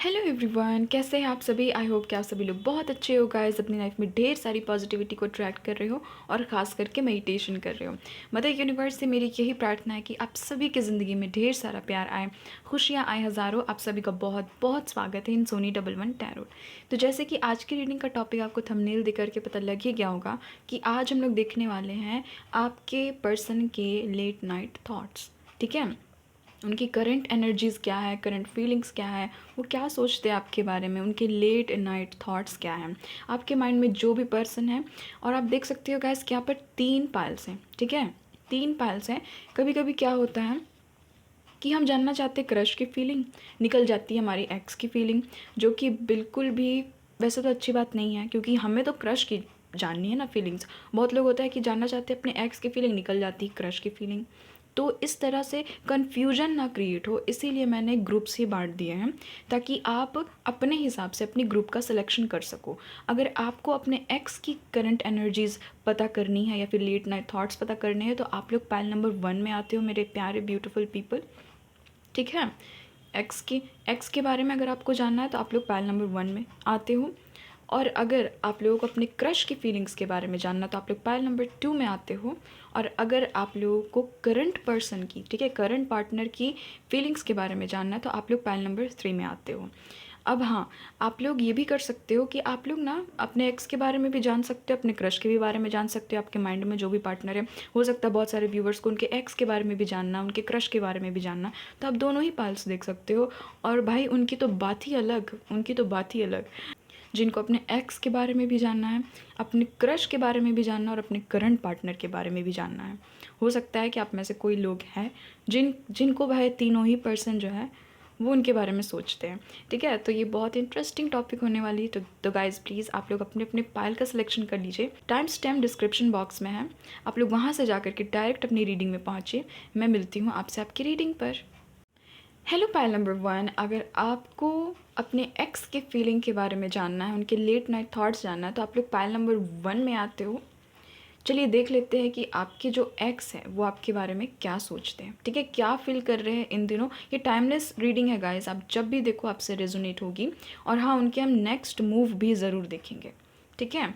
Hello everyone, कैसे हैं आप सभी। आई होप कि आप सभी लोग बहुत अच्छे हो गाइस, अपनी लाइफ में ढेर सारी पॉजिटिविटी को अट्रैक्ट कर रहे हो और ख़ास करके मेडिटेशन कर रहे हो। मदर यूनिवर्स से मेरी यही प्रार्थना है कि आप सभी की ज़िंदगी में ढेर सारा प्यार आए, खुशियाँ आए हज़ारों। आप सभी का बहुत बहुत स्वागत है इन सोनी 11 टैरोट। तो जैसे कि आज की रीडिंग का टॉपिक आपको थंबनेल देख करके पता लग ही गया होगा कि आज हम लोग देखने वाले हैं आपके पर्सन के लेट नाइट थाट्स। ठीक है, उनकी करंट एनर्जीज़ क्या है, करंट फीलिंग्स क्या है, वो क्या सोचते हैं आपके बारे में, उनके लेट नाइट थॉट्स क्या हैं आपके माइंड में जो भी पर्सन है। और आप देख सकते हो गैस कि यहाँ पर 3 पाइल्स हैं। ठीक है, 3 पाइल्स हैं। कभी कभी क्या होता है कि हम जानना चाहते हैं क्रश की फीलिंग, निकल जाती है हमारी एक्स की फीलिंग, जो कि बिल्कुल भी वैसे तो अच्छी बात नहीं है, क्योंकि हमें तो क्रश की जाननी है ना फीलिंग्स। बहुत लोग होता है कि जानना चाहते हैं अपने एक्स की फीलिंग, निकल जाती है क्रश की फीलिंग। तो इस तरह से कन्फ्यूजन ना क्रिएट हो, इसीलिए मैंने ग्रुप्स ही बांट दिए हैं ताकि आप अपने हिसाब से अपनी ग्रुप का सिलेक्शन कर सको। अगर आपको अपने एक्स की करंट एनर्जीज़ पता करनी है या फिर लेट नाइट थॉट्स पता करने हैं तो आप लोग पाइल नंबर 1 में आते हो मेरे प्यारे ब्यूटीफुल पीपल। ठीक है, एक्स के बारे में अगर आपको जानना है तो आप लोग पाइल नंबर 1 में आते हो। और अगर आप लोगों को अपने क्रश की फीलिंग्स के बारे में जानना तो आप लोग पाइल नंबर 2 में आते हो। और अगर आप लोगों को करंट पर्सन की, ठीक है, करंट पार्टनर की फीलिंग्स के बारे में जानना है तो आप लोग पाइल नंबर 3 में आते हो। अब हाँ, आप लोग ये भी कर सकते हो कि आप लोग ना अपने एक्स के बारे में भी जान सकते हो, अपने क्रश के भी बारे में जान सकते हो। आपके माइंड में जो भी पार्टनर है, हो सकता है बहुत सारे व्यूवर्स को उनके एक्स के बारे में भी जानना, उनके क्रश के बारे में भी जानना, तो आप दोनों ही पाइल्स देख सकते हो। और भाई उनकी तो बात ही अलग, उनकी तो बात ही अलग। जिनको अपने एक्स के बारे में भी जानना है, अपने क्रश के बारे में भी जानना और अपने करंट पार्टनर के बारे में भी जानना है। हो सकता है कि आप में से कोई लोग हैं जिनको भाई तीनों ही पर्सन जो है वो उनके बारे में सोचते हैं। ठीक है, तो ये बहुत इंटरेस्टिंग टॉपिक होने वाली है। तो गाइज प्लीज़ आप लोग अपने अपने पाइल का सिलेक्शन कर लीजिए। टाइम स्टैम्प डिस्क्रिप्शन बॉक्स में है, आप लोग वहाँ से जा करके डायरेक्ट अपनी रीडिंग में पहुँचिए। मैं मिलती हूँ आपसे आपकी रीडिंग पर। हेलो पाइल नंबर 1, अगर आपको अपने एक्स के फीलिंग के बारे में जानना है, उनके लेट नाइट थॉट्स जानना है तो आप लोग पाइल नंबर 1 में आते हो। चलिए देख लेते हैं कि आपके जो एक्स है वो आपके बारे में क्या सोचते हैं। ठीक है, क्या फील कर रहे हैं इन दिनों। ये टाइमलेस रीडिंग है गाइस, आप जब भी देखो आपसे रेजोनेट होगी। और हाँ, उनके हम नेक्स्ट मूव भी ज़रूर देखेंगे। ठीक है,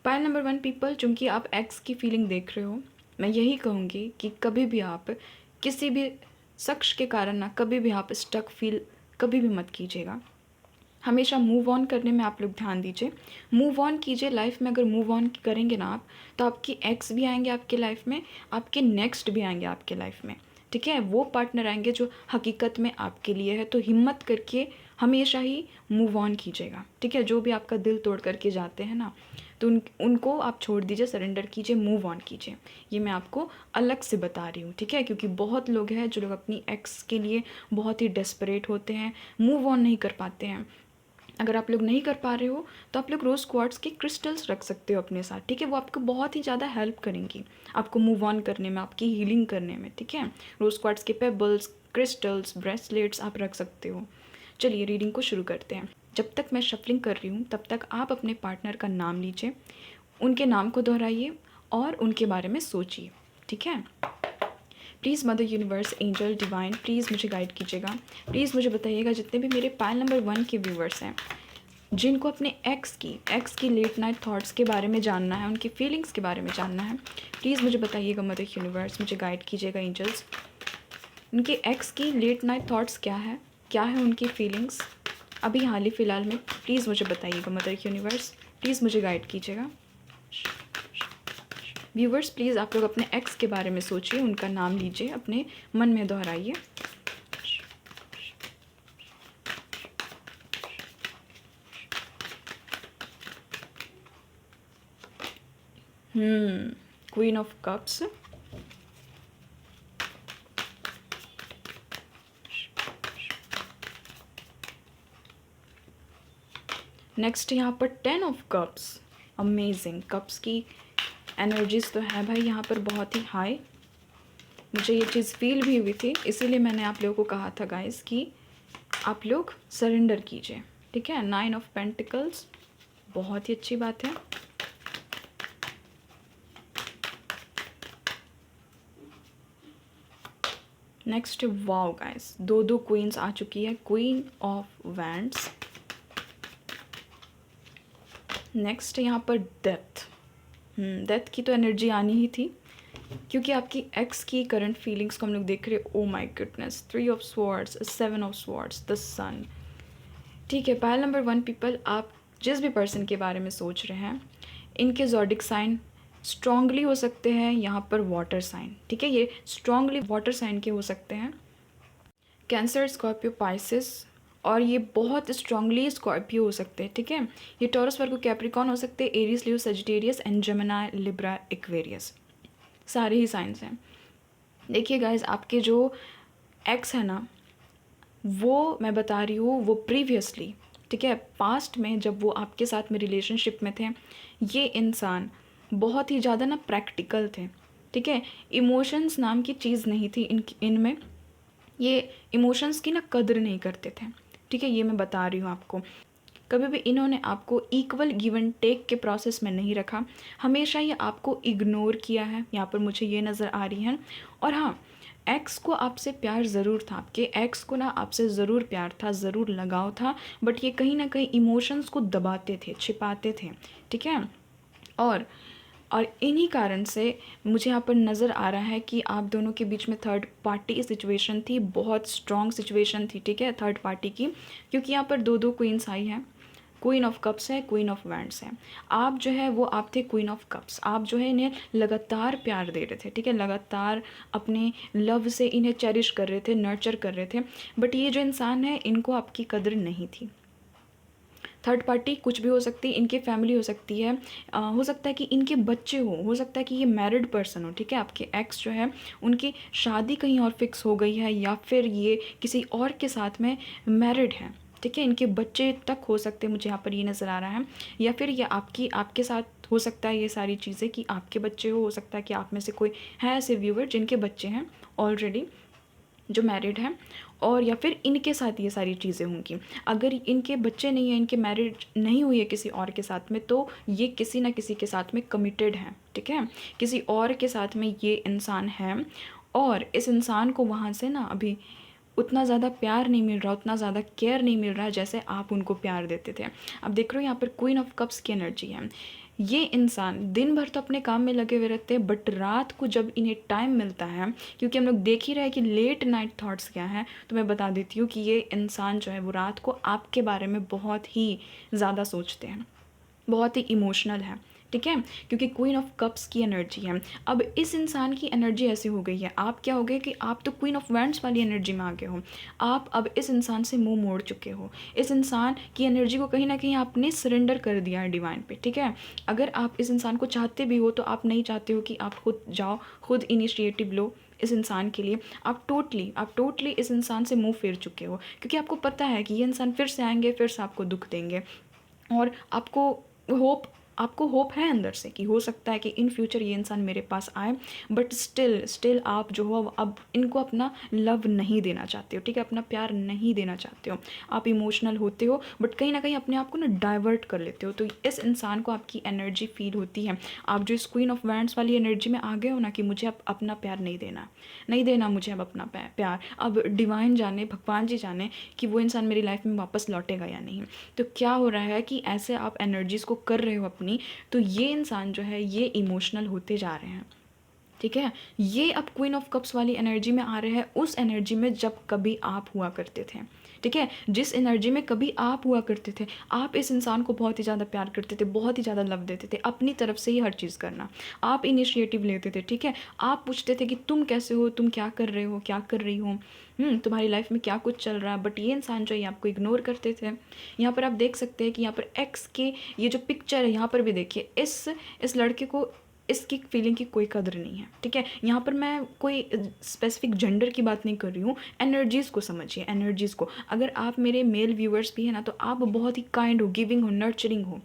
पाइल नंबर 1 पीपल, चूँकि आप एक्स की फीलिंग देख रहे हो, मैं यही कहूँगी कि कभी भी आप किसी भी शख्स के कारण ना कभी भी आप स्टक फील कभी भी मत कीजिएगा। हमेशा मूव ऑन करने में आप लोग ध्यान दीजिए, मूव ऑन कीजिए। लाइफ में अगर मूव ऑन करेंगे ना आप, तो आपकी एक्स भी आएंगे आपके लाइफ में, आपके नेक्स्ट भी आएंगे आपके लाइफ में। ठीक है, वो पार्टनर आएंगे जो हकीकत में आपके लिए है। तो हिम्मत करके हमेशा ही मूव ऑन कीजिएगा। ठीक है, जो भी आपका दिल तोड़ करके जाते हैं ना, तो उनको आप छोड़ दीजिए, सरेंडर कीजिए, मूव ऑन कीजिए। ये मैं आपको अलग से बता रही हूँ। ठीक है, क्योंकि बहुत लोग हैं जो लोग अपनी एक्स के लिए बहुत ही डेस्परेट होते हैं, मूव ऑन नहीं कर पाते हैं। अगर आप लोग नहीं कर पा रहे हो तो आप लोग रोज़ क्वार्ट्स के क्रिस्टल्स रख सकते हो अपने साथ। ठीक है, वो आपको बहुत ही ज़्यादा हेल्प करेंगी आपको मूव ऑन करने में, आपकी हीलिंग करने में। ठीक है, रोज़ क्वार्ट्स के पेबल्स, क्रिस्टल्स, ब्रेसलेट्स आप रख सकते हो। चलिए रीडिंग को शुरू करते हैं। जब तक मैं शफलिंग कर रही हूँ तब तक आप अपने पार्टनर का नाम लीजिए, उनके नाम को दोहराइए और उनके बारे में सोचिए। ठीक है, please mother universe, angel, divine, please मुझे गाइड कीजिएगा। प्लीज़ मुझे बताइएगा जितने भी मेरे पाइल नंबर 1 के व्यूवर्स हैं, जिनको अपने एक्स की लेट नाइट थॉट्स के बारे में जानना है, उनकी फीलिंग्स के बारे में जानना है, प्लीज़ मुझे बताइएगा मदर यूनिवर्स, मुझे गाइड कीजिएगा एंजल्स। उनके एक्स की लेट नाइट थॉट्स क्या है उनकी फीलिंग्स अभी हाल ही फ़िलहाल में, प्लीज़ मुझे बताइएगा मदर यूनिवर्स, प्लीज़ मुझे गाइड कीजिएगा। व्यूवर्स प्लीज़ आप लोग अपने एक्स के बारे में सोचिए, उनका नाम लीजिए, अपने मन में दोहराइए। क्वीन ऑफ कप्स, नेक्स्ट यहाँ पर 10 ऑफ कप्स। अमेजिंग, कप्स की एनर्जीज तो है भाई यहाँ पर बहुत ही हाई। मुझे ये चीज़ फील भी हुई थी, इसीलिए मैंने आप लोगों को कहा था गाइस कि आप लोग सरेंडर कीजिए। ठीक है, 9 ऑफ पेंटिकल्स, बहुत ही अच्छी बात है। नेक्स्ट वाओ गाइस, दो दो क्वींस आ चुकी है, क्वीन ऑफ वैंड्स। नेक्स्ट यहाँ पर डेथ। डेथ की तो एनर्जी आनी ही थी, क्योंकि आपकी एक्स की करंट फीलिंग्स को हम लोग देख रहे हैं। Oh my goodness, 3 of swords, 7 of swords, the sun. ठीक है, पाइल नंबर 1 पीपल, आप जिस भी पर्सन के बारे में सोच रहे हैं, इनके ज़ोडिक साइन स्ट्रांगली हो सकते हैं यहाँ पर वाटर साइन। ठीक है, ये स्ट्रांगली वाटर साइन के हो सकते हैं, कैंसर, स्कॉर्पियो, पाइसिस, और ये बहुत स्ट्रांगली स्कॉर्पियो हो सकते हैं। ठीक है, ये टॉरस, वर्गो, कैप्रिकॉन हो सकते हैं, Aries, Leo, Sagittarius and Gemini, Libra, Aquarius, सारे ही साइंस हैं। देखिए गाइज, आपके जो एक्स है ना, वो मैं बता रही हूँ, वो प्रीवियसली, ठीक है, पास्ट में जब वो आपके साथ में रिलेशनशिप में थे, ये इंसान बहुत ही ज़्यादा ना प्रैक्टिकल थे। ठीक है, इमोशंस नाम की चीज़ नहीं थी इनमें, ये इमोशंस की ना कदर नहीं करते थे। ठीक है, ये मैं बता रही हूँ आपको। कभी भी इन्होंने आपको इक्वल गिव एंड टेक के प्रोसेस में नहीं रखा, हमेशा ये आपको इग्नोर किया है, यहाँ पर मुझे ये नज़र आ रही है। और हाँ, एक्स को आपसे प्यार ज़रूर था, आपके एक्स को ना आपसे ज़रूर प्यार था, ज़रूर लगाव था, बट ये कहीं ना कहीं इमोशंस को दबाते थे, छिपाते थे। ठीक है, और इन्हीं कारण से मुझे यहाँ पर नज़र आ रहा है कि आप दोनों के बीच में थर्ड पार्टी सिचुएशन थी, बहुत स्ट्रॉन्ग सिचुएशन थी। ठीक है, थर्ड पार्टी की, क्योंकि यहाँ पर दो दो क्वींस आई हैं, क्वीन ऑफ कप्स है, क्वीन ऑफ वैंड्स है। आप जो है वो आप थे क्वीन ऑफ कप्स, आप जो है इन्हें लगातार प्यार दे रहे थे। ठीक है, लगातार अपने लव से इन्हें चेरिश कर रहे थे, नर्चर कर रहे थे, बट ये जो इंसान है, इनको आपकी कदर नहीं थी। थर्ड पार्टी कुछ भी हो सकती है, इनकी फैमिली हो सकती है, हो सकता है कि इनके बच्चे हो सकता है कि ये मैरिड पर्सन हो। ठीक है, आपके एक्स जो है उनकी शादी कहीं और फिक्स हो गई है, या फिर ये किसी और के साथ में मैरिड है। ठीक है, इनके बच्चे तक हो सकते हैं, मुझे यहाँ पर ये नज़र आ रहा है, या फिर ये आपके साथ हो सकता है ये सारी चीज़ें कि आपके बच्चे हो सकता है कि आप में से कोई है ऐसे व्यूअर जिनके बच्चे हैं ऑलरेडी, जो मैरिड हैं, और या फिर इनके साथ ये सारी चीज़ें होंगी। अगर इनके बच्चे नहीं हैं, इनके मैरिज नहीं हुई है किसी और के साथ में, तो ये किसी ना किसी के साथ में कमिटेड हैं। ठीक है, किसी और के साथ में ये इंसान है, और इस इंसान को वहाँ से ना अभी उतना ज़्यादा प्यार नहीं मिल रहा, उतना ज़्यादा केयर नहीं मिल रहा जैसे आप उनको प्यार देते थे। अब देख रहे हो यहाँ पर क्वीन ऑफ कप्स की एनर्जी है। ये इंसान दिन भर तो अपने काम में लगे हुए रहते हैं, बट रात को जब इन्हें टाइम मिलता है, क्योंकि हम लोग देख ही रहे हैं कि लेट नाइट थॉट्स क्या हैं, तो मैं बता देती हूँ कि ये इंसान जो है वो रात को आपके बारे में बहुत ही ज़्यादा सोचते हैं, बहुत ही इमोशनल है। ठीक है, क्योंकि क्वीन ऑफ कप्स की एनर्जी है। अब इस इंसान की एनर्जी ऐसी हो गई है, आप क्या हो गए कि आप तो क्वीन ऑफ वैंड्स वाली एनर्जी में आ गए हो। आप अब इस इंसान से मुंह मोड़ चुके हो, इस इंसान की एनर्जी को कहीं ना कहीं आपने सरेंडर कर दिया है डिवाइन पे। ठीक है, अगर आप इस इंसान को चाहते भी हो, तो आप नहीं चाहते हो कि आप खुद जाओ, खुद इनिशिएटिव लो इस इंसान के लिए। आप टोटली इस इंसान से मुंह फेर चुके हो, क्योंकि आपको पता है कि ये इंसान फिर से आएंगे, फिर से आपको दुख देंगे, और आपको होप है अंदर से कि हो सकता है कि इन फ्यूचर ये इंसान मेरे पास आए, बट स्टिल आप जो हो अब इनको अपना लव नहीं देना चाहते हो। ठीक है, अपना प्यार नहीं देना चाहते हो, आप इमोशनल होते हो, बट कहीं ना कहीं अपने आप को ना डाइवर्ट कर लेते हो। तो इस इंसान को आपकी एनर्जी फील होती है, आप जो इस क्वीन ऑफ वैंड्स वाली एनर्जी में आ गए हो ना, कि मुझे अब अपना प्यार नहीं देना मुझे अब अपना प्यार। अब डिवाइन जाने, भगवान जी जाने कि वो इंसान मेरी लाइफ में वापस लौटेगा या नहीं। तो क्या हो रहा है कि ऐसे आप एनर्जीज़ को कर रहे हो अपनी, तो ये इंसान जो है ये इमोशनल होते जा रहे हैं। ठीक है, ये अब क्वीन ऑफ कप्स वाली एनर्जी में आ रहे हैं, उस एनर्जी में जब कभी आप हुआ करते थे। ठीक है, जिस एनर्जी में कभी आप हुआ करते थे, आप इस इंसान को बहुत ही ज़्यादा प्यार करते थे, बहुत ही ज़्यादा लव देते थे, अपनी तरफ से ही हर चीज़ करना, आप इनिशिएटिव लेते थे। ठीक है, आप पूछते थे कि तुम कैसे हो, तुम क्या कर रहे हो, क्या कर रही हो, तुम्हारी लाइफ में क्या कुछ चल रहा है, बट ये इंसान जो है आपको इग्नोर करते थे। यहाँ पर आप देख सकते हैं कि यहाँ पर एक्स के ये जो पिक्चर है, यहाँ पर भी देखिए, इस लड़के को इसकी फीलिंग की कोई कदर नहीं है। ठीक है, यहाँ पर मैं कोई स्पेसिफिक जेंडर की बात नहीं कर रही हूँ, एनर्जीज़ को समझिए, एनर्जीज़ को। अगर आप मेरे मेल व्यूअर्स भी हैं ना, तो आप बहुत ही काइंड हो, गिविंग हो, नर्चरिंग हो।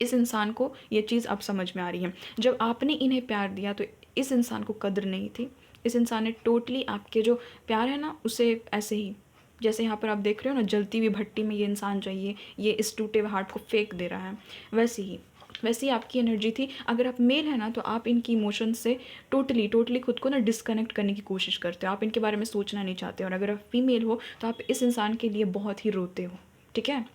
इस इंसान को ये चीज़ अब समझ में आ रही है। जब आपने इन्हें प्यार दिया तो इस इंसान को कदर नहीं थी, इस इंसान ने टोटली आपके जो प्यार है ना उसे ऐसे ही, जैसे यहाँ पर आप देख रहे हो ना, जलती हुई भट्टी में ये इंसान जो है ये इस टूटे हुए हार्ट को फेंक दे रहा है, वैसे ही वैसी आपकी एनर्जी थी। अगर आप मेल है ना तो आप इनकी इमोशन से टोटली टोटली खुद को ना डिस्कनेक्ट करने की कोशिश करते हो, आप इनके बारे में सोचना नहीं चाहते। और अगर आप फीमेल हो तो आप इस इंसान के लिए बहुत ही रोते हो, ठीक है।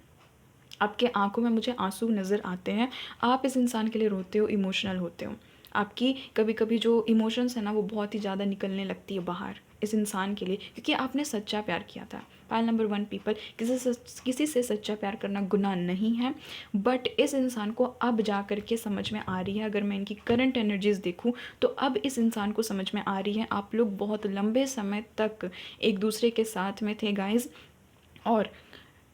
आपके आंखों में मुझे आंसू नज़र आते हैं, आप इस इंसान के लिए रोते हो, इमोशनल होते हो। आपकी कभी कभी जो इमोशंस है ना वो बहुत ही ज़्यादा निकलने लगती है बाहर इस इंसान के लिए, क्योंकि आपने सच्चा प्यार किया था। पायल नंबर 1 पीपल, किसी से सच्चा प्यार करना गुनाह नहीं है, बट इस इंसान को अब जा कर के समझ में आ रही है। अगर मैं इनकी करंट एनर्जीज देखूं तो अब इस इंसान को समझ में आ रही है आप लोग बहुत लंबे समय तक एक दूसरे के साथ में थे गाइज, और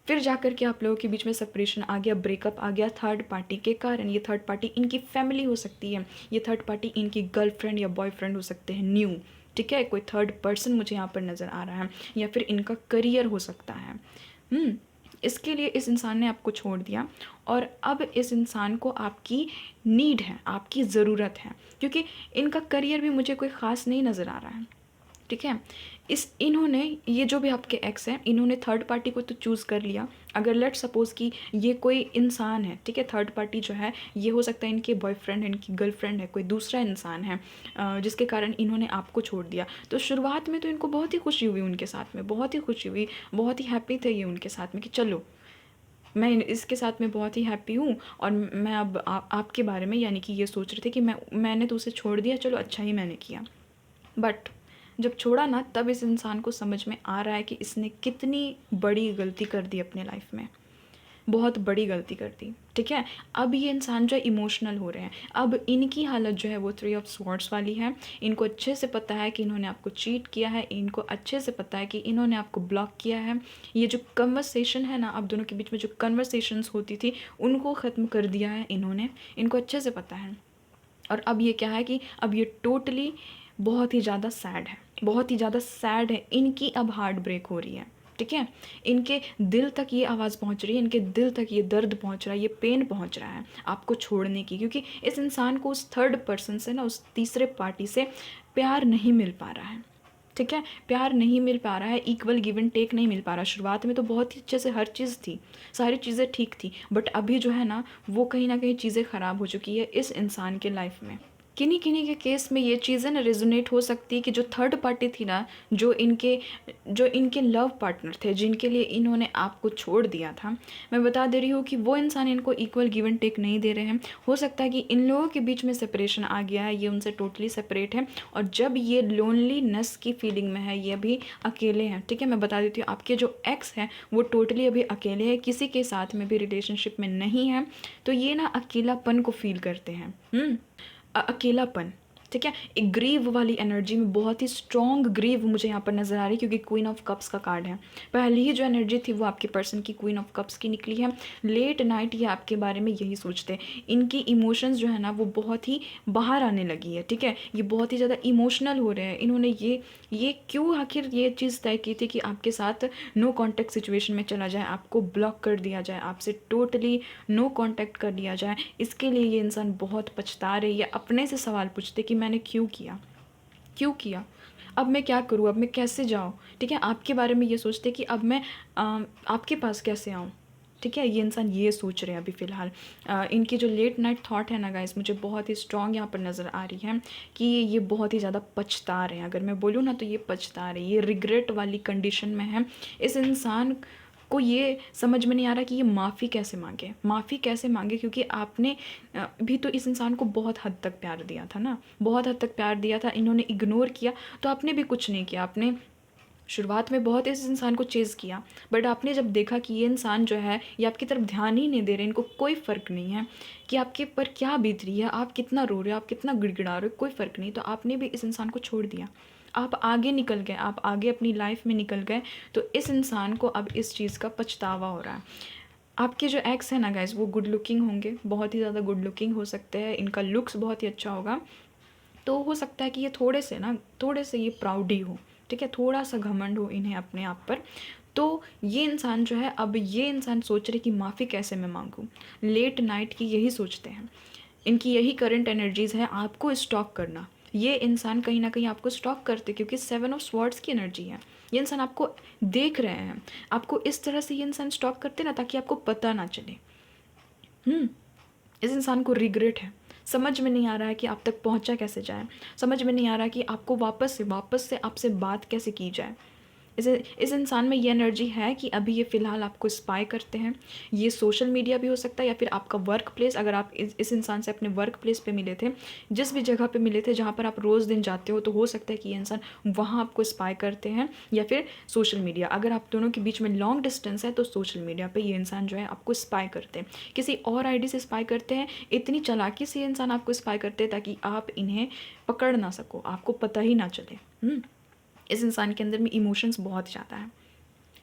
फिर जाकर के आप लोगों के बीच में सेपरेशन आ गया, ब्रेकअप आ गया थर्ड पार्टी के कारण। ये थर्ड पार्टी इनकी फैमिली हो सकती है, ये थर्ड पार्टी इनकी गर्लफ्रेंड या बॉयफ्रेंड हो सकते हैं न्यू, ठीक है। कोई थर्ड पर्सन मुझे यहाँ पर नज़र आ रहा है, या फिर इनका करियर हो सकता है। इसके लिए इस इंसान ने आपको छोड़ दिया, और अब इस इंसान को आपकी नीड है, आपकी ज़रूरत है, क्योंकि इनका करियर भी मुझे कोई ख़ास नहीं नज़र आ रहा है, ठीक है। इन्होंने ये जो भी आपके एक्स हैं, इन्होंने थर्ड पार्टी को तो चूज़ कर लिया। अगर लेट सपोज़ कि ये कोई इंसान है, ठीक है, थर्ड पार्टी जो है ये हो सकता है इनके बॉयफ्रेंड है, इनकी गर्लफ्रेंड है, कोई दूसरा इंसान है जिसके कारण इन्होंने आपको छोड़ दिया। तो शुरुआत में तो इनको बहुत ही खुशी हुई उनके साथ में, बहुत ही खुशी हुई, बहुत ही हैप्पी थे ये उनके साथ में कि चलो मैं इसके साथ में बहुत ही हैप्पी हूँ, और मैं अब आपके बारे में यानी कि ये सोच रहे थे कि मैंने तो उसे छोड़ दिया, चलो अच्छा ही मैंने किया। बट जब छोड़ा ना तब इस इंसान को समझ में आ रहा है कि इसने कितनी बड़ी गलती कर दी अपने लाइफ में, बहुत बड़ी गलती कर दी, ठीक है। अब ये इंसान जो है इमोशनल हो रहे हैं, अब इनकी हालत जो है वो 3 ऑफ स्वॉर्ड्स वाली है। इनको अच्छे से पता है कि इन्होंने आपको चीट किया है, इनको अच्छे से पता है कि इन्होंने आपको ब्लॉक किया है। ये जो कन्वर्सेशन है ना आप दोनों के बीच में, जो कन्वर्सेशंस होती थी उनको ख़त्म कर दिया है इन्होंने, इनको अच्छे से पता है। और अब ये क्या है कि अब ये टोटली बहुत ही ज़्यादा सैड है, बहुत ही ज़्यादा सैड है, इनकी अब हार्ट ब्रेक हो रही है, ठीक है। इनके दिल तक ये आवाज़ पहुंच रही है, इनके दिल तक ये दर्द पहुंच रहा है, ये पेन पहुंच रहा है आपको छोड़ने की, क्योंकि इस इंसान को उस थर्ड पर्सन से ना, उस तीसरे पार्टी से प्यार नहीं मिल पा रहा है, ठीक है। प्यार नहीं मिल पा रहा है, इक्वल गिव एंड टेक नहीं मिल पा रहा। शुरुआत में तो बहुत ही अच्छे से हर चीज़ थी, सारी चीज़ें ठीक थी, बट अभी जो है ना वो कहीं ना कहीं चीज़ें ख़राब हो चुकी है इस इंसान के लाइफ में। किन्हीं किन्हीं के केस में ये चीज़ें ना रेजोनेट हो सकती है कि जो थर्ड पार्टी थी ना, जो इनके लव पार्टनर थे, जिनके लिए इन्होंने आपको छोड़ दिया था, मैं बता दे रही हूँ कि वो इंसान इनको इक्वल गिव एंड टेक नहीं दे रहे हैं। हो सकता है कि इन लोगों के बीच में सेपरेशन आ गया है, ये उनसे टोटली सेपरेट है, और जब ये लोनलीनेस की फीलिंग में है, ये अभी अकेले हैं, ठीक है। मैं बता देती हूँ आपके जो एक्स है वो टोटली अभी अकेले है, किसी के साथ में भी रिलेशनशिप में नहीं है, तो ये ना अकेलापन को फील करते हैं, अकेलापन, ठीक है। एक ग्रीव वाली एनर्जी में, बहुत ही स्ट्रॉन्ग ग्रीव मुझे यहाँ पर नज़र आ रही है, क्योंकि क्वीन ऑफ कप्स का कार्ड है। पहली ही जो एनर्जी थी वो आपके पर्सन की क्वीन ऑफ कप्स की निकली है। लेट नाइट ये आपके बारे में यही सोचते हैं, इनकी इमोशंस जो है ना वो बहुत ही बाहर आने लगी है, ठीक है। ये बहुत ही ज़्यादा इमोशनल हो रहे हैं। इन्होंने ये क्यों आखिर ये चीज़ तय की थी कि आपके साथ नो कॉन्टैक्ट सिचुएशन में चला जाए, आपको ब्लॉक कर दिया जाए, आपसे टोटली नो कॉन्टैक्ट कर दिया जाए। इसके लिए ये इंसान बहुत पछता रहे, ये अपने से सवाल पूछते कि मैंने क्यों किया, क्यों किया, अब मैं क्या करूँ, अब मैं कैसे जाऊँ, ठीक है। आपके बारे में ये सोचते कि अब मैं आपके पास कैसे आऊँ, ठीक है। ये इंसान ये सोच रहे हैं अभी फ़िलहाल। इनकी जो लेट नाइट थॉट है ना गाइस, मुझे बहुत ही स्ट्रॉन्ग यहाँ पर नज़र आ रही है कि ये बहुत ही ज़्यादा पछता रहे हैं। अगर मैं बोलूँ ना तो ये पछता रहे, ये रिग्रेट वाली कंडीशन में है। इस इंसान को ये समझ में नहीं आ रहा कि ये माफ़ी कैसे मांगे, माफ़ी कैसे मांगे, क्योंकि आपने भी तो इस इंसान को बहुत हद तक प्यार दिया था ना, बहुत हद तक प्यार दिया था, इन्होंने इग्नोर किया, तो आपने भी कुछ नहीं किया। आपने शुरुआत में बहुत इस इंसान को चेज़ किया, बट आपने जब देखा कि ये इंसान जो है ये आपकी तरफ ध्यान ही नहीं दे रहे, इनको कोई फ़र्क नहीं है कि आपके पर क्या बीत रही है, आप कितना रो रहे हो, आप कितना गिड़गिड़ा रहे हो, कोई फ़र्क नहीं, तो आपने भी इस इंसान को छोड़ दिया। आप आगे निकल गए, आप आगे अपनी लाइफ में निकल गए, तो इस इंसान को अब इस चीज़ का पछतावा हो रहा है। आपके जो एक्स है ना गाइस वो गुड लुकिंग होंगे, बहुत ही ज़्यादा गुड लुकिंग हो सकते हैं, इनका लुक्स बहुत ही अच्छा होगा, तो हो सकता है कि ये थोड़े से ये प्राउडी हो, ठीक है, थोड़ा सा घमंड हो इन्हें अपने आप पर। तो ये इंसान जो है, अब ये इंसान सोच रहे कि माफ़ी कैसे मैं मांगूँ, लेट नाइट की यही सोचते हैं, इनकी यही करंट एनर्जीज़ है आपको स्टॉक करना। ये इंसान कहीं ना कहीं आपको स्टॉक करते, क्योंकि 7 ऑफ स्वॉर्ड्स की एनर्जी है। ये इंसान आपको देख रहे हैं, आपको इस तरह से ये इंसान स्टॉक करते ना ताकि आपको पता ना चले। इस इंसान को रिग्रेट है, समझ में नहीं आ रहा है कि आप तक पहुंचा कैसे जाए, समझ में नहीं आ रहा कि आपको वापस से आपसे बात कैसे की जाए। इस इंसान में ये एनर्जी है कि अभी ये फ़िलहाल आपको स्पाई करते हैं। ये सोशल मीडिया भी हो सकता है या फिर आपका वर्क प्लेस, अगर आप इस इंसान से अपने वर्क प्लेस पे मिले थे, जिस भी जगह पे मिले थे जहाँ पर आप रोज़ दिन जाते हो, तो हो सकता है कि ये इंसान वहाँ आपको स्पाई करते हैं, या फिर सोशल मीडिया, अगर आप दोनों के बीच में लॉन्ग डिस्टेंस है तो सोशल मीडिया पर ये इंसान जो है आपको स्पाई करते हैं, किसी और आईडी से स्पाई करते हैं। इतनी चालाकी से ये इंसान आपको स्पाई करते हैं ताकि आप इन्हें पकड़ ना सको, आपको पता ही ना चले। इस इंसान के अंदर में इमोशंस बहुत ज़्यादा है,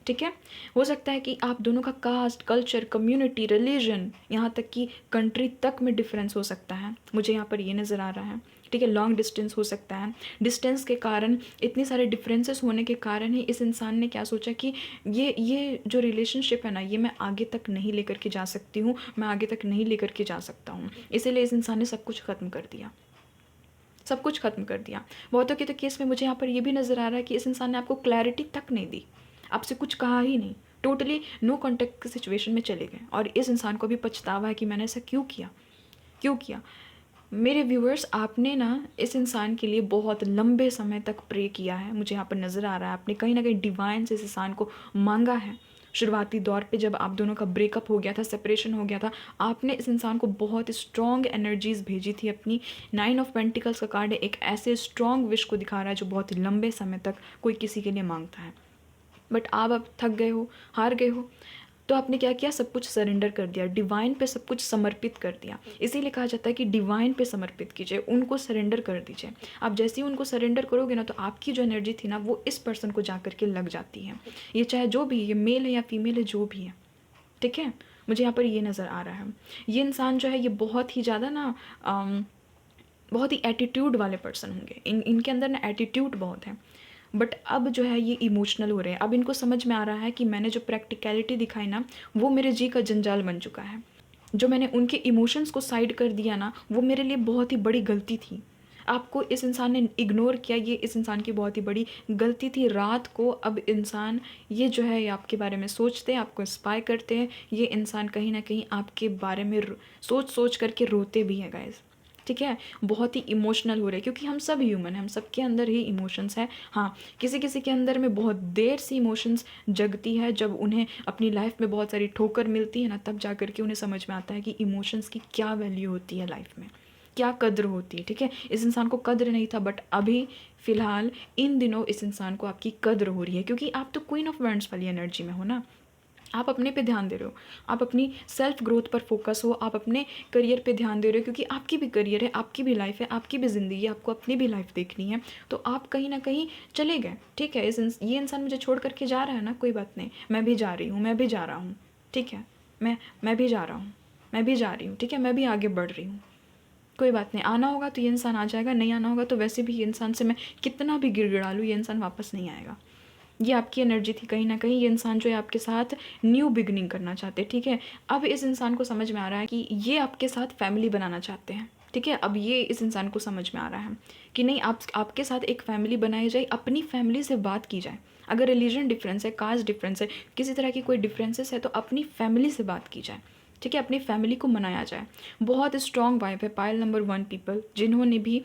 ठीक है। हो सकता है कि आप दोनों का कास्ट, कल्चर, कम्युनिटी, रिलीजन, यहाँ तक कि कंट्री तक में डिफरेंस हो सकता है, मुझे यहाँ पर ये नज़र आ रहा है, ठीक है। लॉन्ग डिस्टेंस हो सकता है, डिस्टेंस के कारण, इतने सारे डिफरेंसेस होने के कारण ही इस इंसान ने क्या सोचा कि ये जो रिलेशनशिप है ना, ये मैं आगे तक नहीं लेकर के जा सकती हूँ, मैं आगे तक नहीं लेकर के जा सकता हूँ, इसीलिए इस इंसान ने सब कुछ ख़त्म कर दिया, सब कुछ ख़त्म कर दिया। बहुतों के तो केस में मुझे यहाँ पर ये भी नज़र आ रहा है कि इस इंसान ने आपको क्लैरिटी तक नहीं दी, आपसे कुछ कहा ही नहीं, टोटली नो कॉन्टेक्ट की सिचुएशन में चले गए। और इस इंसान को भी पछतावा है कि मैंने ऐसा क्यों किया, क्यों किया। मेरे व्यूअर्स, आपने ना इस इंसान के लिए बहुत लंबे समय तक प्रे किया है, मुझे यहाँ पर नज़र आ रहा है। आपने कहीं ना कहीं डिवाइन से इस इंसान को मांगा है। शुरुआती दौर पे जब आप दोनों का ब्रेकअप हो गया था, सेपरेशन हो गया था, आपने इस इंसान को बहुत स्ट्रॉन्ग एनर्जीज भेजी थी अपनी। 9 ऑफ पेंटिकल्स का कार्ड एक ऐसे स्ट्रॉन्ग विश को दिखा रहा है जो बहुत लंबे समय तक कोई किसी के लिए मांगता है। बट आप अब थक गए हो, हार गए हो, तो आपने क्या किया, सब कुछ सरेंडर कर दिया, डिवाइन पे सब कुछ समर्पित कर दिया। इसीलिए कहा जाता है कि डिवाइन पे समर्पित कीजिए, उनको सरेंडर कर दीजिए। आप जैसे ही उनको सरेंडर करोगे ना, तो आपकी जो एनर्जी थी ना, वो इस पर्सन को जा करके लग जाती है। ये चाहे जो भी, ये मेल है या फीमेल है, जो भी है, ठीक है। मुझे यहाँ पर ये नज़र आ रहा है, ये इंसान जो है ये बहुत ही ज़्यादा ना बहुत ही एटीट्यूड वाले पर्सन होंगे, इनके अंदर ना एटीट्यूड बहुत है। बट अब जो है ये इमोशनल हो रहे हैं। अब इनको समझ में आ रहा है कि मैंने जो प्रैक्टिकलिटी दिखाई ना, वो मेरे जी का जंजाल बन चुका है। जो मैंने उनके इमोशंस को साइड कर दिया ना, वो मेरे लिए बहुत ही बड़ी गलती थी। आपको इस इंसान ने इग्नोर किया, ये इस इंसान की बहुत ही बड़ी गलती थी। रात को अब इंसान ये जो है, ये आपके बारे में सोचते हैं, आपको स्पाई करते हैं। ये इंसान कहीं ना कहीं आपके बारे में सोच सोच करके रोते भी हैं गाइस, ठीक है। बहुत ही इमोशनल हो रहे हैं, क्योंकि हम सब ह्यूमन हैं, हम सब के अंदर ही इमोशंस हैं। हाँ, किसी किसी के अंदर में बहुत देर से इमोशंस जगती है, जब उन्हें अपनी लाइफ में बहुत सारी ठोकर मिलती है ना, तब जा कर के उन्हें समझ में आता है कि इमोशंस की क्या वैल्यू होती है लाइफ में, क्या कद्र होती है, ठीक है। इस इंसान को कद्र नहीं था, बट अभी फ़िलहाल इन दिनों इस इंसान को आपकी कद्र हो रही है, क्योंकि आप तो क्वीन ऑफ वैंड्स वाली एनर्जी में हो ना। आप अपने पे ध्यान दे रहे हो, आप अपनी सेल्फ ग्रोथ पर फोकस हो, आप अपने करियर पे ध्यान दे रहे हो, क्योंकि आपकी भी करियर है, आपकी भी लाइफ है, आपकी भी ज़िंदगी है, आपको अपनी भी लाइफ देखनी है। तो आप कहीं ना कहीं चले गए, ठीक है। ये इंसान मुझे छोड़ करके जा रहा है ना, कोई बात नहीं, मैं भी जा रही हूँ, मैं भी जा रहा हूँ, ठीक है। मैं भी जा रहा हूँ, मैं भी जा रही हूँ, ठीक है। मैं भी आगे बढ़ रही हूँ, कोई बात नहीं। आना होगा तो ये इंसान आ जाएगा, नहीं आना होगा तो वैसे भी ये इंसान से मैं कितना भी गिड़गिड़ा लूँ, ये इंसान वापस नहीं आएगा। ये आपकी एनर्जी थी कहीं ना कहीं। ये इंसान जो है आपके साथ न्यू बिगनिंग करना चाहते हैं, ठीक है। अब इस इंसान को समझ में आ रहा है कि ये आपके साथ फैमिली बनाना चाहते हैं, ठीक है। अब ये इस इंसान को समझ में आ रहा है कि नहीं, आपके साथ एक फैमिली बनाई जाए, अपनी फैमिली से बात की जाए। अगर रिलीजन डिफरेंस है, कास्ट डिफरेंस है, किसी तरह की कोई डिफरेंसेस है, तो अपनी फैमिली से बात की जाए, ठीक है। अपनी फैमिली को मनाया जाए। बहुत स्ट्रॉन्ग वाइफ है। पाइल नंबर 1 पीपल जिन्होंने भी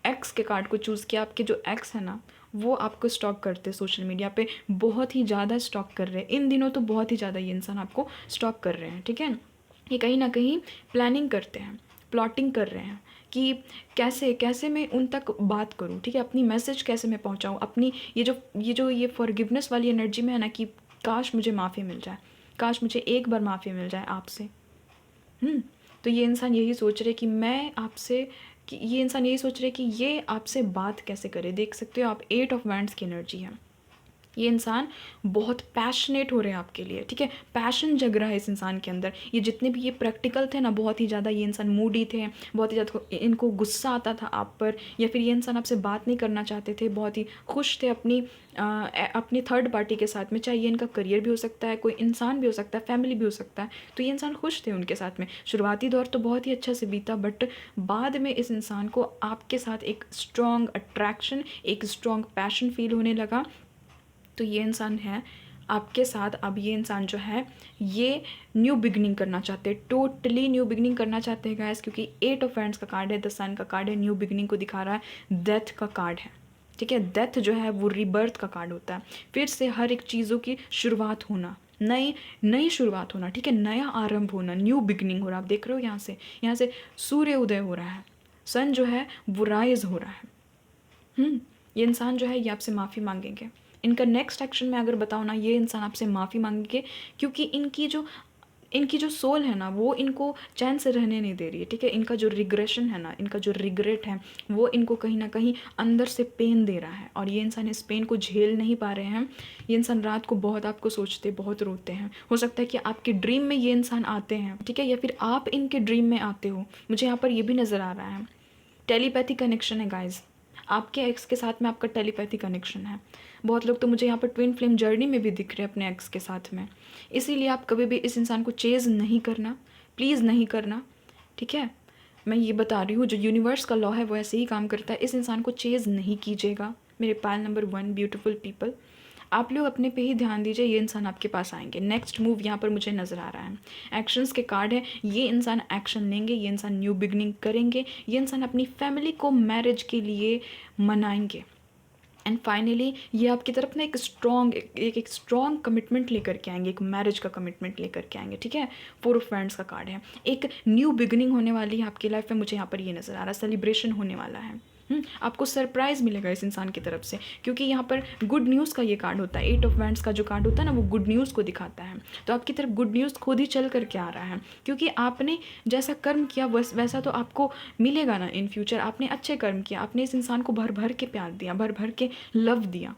एक्स के कार्ड को चूज़ किया, आपके जो एक्स है ना, वो आपको स्टॉक करते हैं सोशल मीडिया पे, बहुत ही ज़्यादा स्टॉक कर रहे हैं इन दिनों, तो बहुत ही ज़्यादा ये इंसान आपको स्टॉक कर रहे हैं, ठीक है। ये कहीं ना कहीं प्लानिंग करते हैं, प्लॉटिंग कर रहे हैं कि कैसे कैसे मैं उन तक बात करूं, ठीक है। अपनी मैसेज कैसे मैं पहुंचाऊं, अपनी ये फॉरगिवनेस वाली एनर्जी में है ना, कि काश मुझे माफ़ी मिल जाए, काश मुझे एक बार माफ़ी मिल जाए आपसे। तो ये इंसान यही सोच रहे कि मैं आपसे, कि ये इंसान यही सोच रहे कि ये आपसे बात कैसे करे। देख सकते हो आप, 8 ऑफ वैंड्स की एनर्जी है। ये इंसान बहुत पैशनेट हो रहे हैं आपके लिए, ठीक है। पैशन जग रहा है इस इंसान के अंदर। ये जितने भी ये प्रैक्टिकल थे ना, बहुत ही ज़्यादा ये इंसान मूडी थे, बहुत ही ज़्यादा इनको गुस्सा आता था आप पर, या फिर ये इंसान आपसे बात नहीं करना चाहते थे, बहुत ही खुश थे अपनी थर्ड पार्टी के साथ में। चाहे ये इनका करियर भी हो सकता है, कोई इंसान भी हो सकता है, फैमिली भी हो सकता है। तो ये इंसान खुश थे उनके साथ में। शुरुआती दौर तो बहुत ही अच्छा से बीता, बट बाद में इस इंसान को आपके साथ एक स्ट्रॉन्ग अट्रैक्शन, एक स्ट्रॉन्ग पैशन फील होने लगा। तो ये इंसान है आपके साथ अब ये इंसान जो है ये न्यू बिगनिंग करना चाहते हैं, टोटली न्यू बिगनिंग करना चाहते हैं गाइस, क्योंकि 8 ऑफ हैंड्स का कार्ड है, द सन का कार्ड है, न्यू बिगनिंग को दिखा रहा है, डेथ का कार्ड है, ठीक है। डेथ जो है वो रीबर्थ का कार्ड होता है, फिर से हर एक चीज़ों की शुरुआत होना, नई नई शुरुआत होना, ठीक है, नया आरंभ होना, न्यू बिगनिंग हो रहा है। आप देख रहे हो यहाँ से सूर्य उदय हो रहा है, सन जो है वो राइज हो रहा है। ये इंसान जो है ये आपसे माफ़ी मांगेंगे। इनका नेक्स्ट एक्शन में अगर बताऊँ ना, ये इंसान आपसे माफ़ी मांगेंगे, क्योंकि इनकी जो सोल है ना वो इनको चैन से रहने नहीं दे रही है, ठीक है। इनका जो रिग्रेशन है ना, इनका जो रिग्रेट है वो इनको कहीं ना कहीं अंदर से पेन दे रहा है, और ये इंसान इस पेन को झेल नहीं पा रहे हैं। ये इंसान रात को बहुत आपको सोचते, बहुत रोते हैं। हो सकता है कि आपके ड्रीम में ये इंसान आते हैं, ठीक है, या फिर आप इनके ड्रीम में आते हो। मुझे यहाँ पर ये भी नज़र आ रहा है, टेलीपैथी कनेक्शन है गाइज, आपके एक्स के साथ में आपका टेलीपैथी कनेक्शन है। बहुत लोग तो मुझे यहाँ पर ट्विन फ्लेम जर्नी में भी दिख रहे हैं अपने एक्स के साथ में। इसीलिए आप कभी भी इस इंसान को चेज़ नहीं करना, प्लीज़ नहीं करना, ठीक है। मैं ये बता रही हूँ, जो यूनिवर्स का लॉ है वो ऐसे ही काम करता है। इस इंसान को चेज़ नहीं कीजिएगा मेरे पायल नंबर 1 ब्यूटीफुल पीपल। आप लोग अपने पे ही ध्यान दीजिए, ये इंसान आपके पास आएंगे। नेक्स्ट मूव यहाँ पर मुझे नज़र आ रहा है, एक्शंस के कार्ड है। ये इंसान एक्शन लेंगे, ये इंसान न्यू बिगनिंग करेंगे, ये इंसान अपनी फैमिली को मैरिज के लिए मनाएंगे, एंड फाइनली ये आपकी तरफ ना एक स्ट्रॉन्ग कमिटमेंट लेकर के आएंगे, एक मैरिज का कमिटमेंट लेकर के आएंगे, ठीक है। 4 ऑफ फ्रेंड्स का कार्ड है, एक न्यू बिगनिंग होने वाली है आपकी लाइफ में, मुझे यहाँ पर ये नज़र आ रहा है, सेलिब्रेशन होने वाला है। आपको सरप्राइज़ मिलेगा इस इंसान की तरफ से, क्योंकि यहाँ पर गुड न्यूज़ का ये कार्ड होता है। 8 ऑफ वैंड्स का जो कार्ड होता है ना वो गुड न्यूज़ को दिखाता है, तो आपकी तरफ गुड न्यूज़ खुद ही चल करके आ रहा है, क्योंकि आपने जैसा कर्म किया वैसा तो आपको मिलेगा ना इन फ्यूचर। आपने अच्छे कर्म किया, आपने इस इंसान को भर भर के प्यार दिया, भर भर के लव दिया।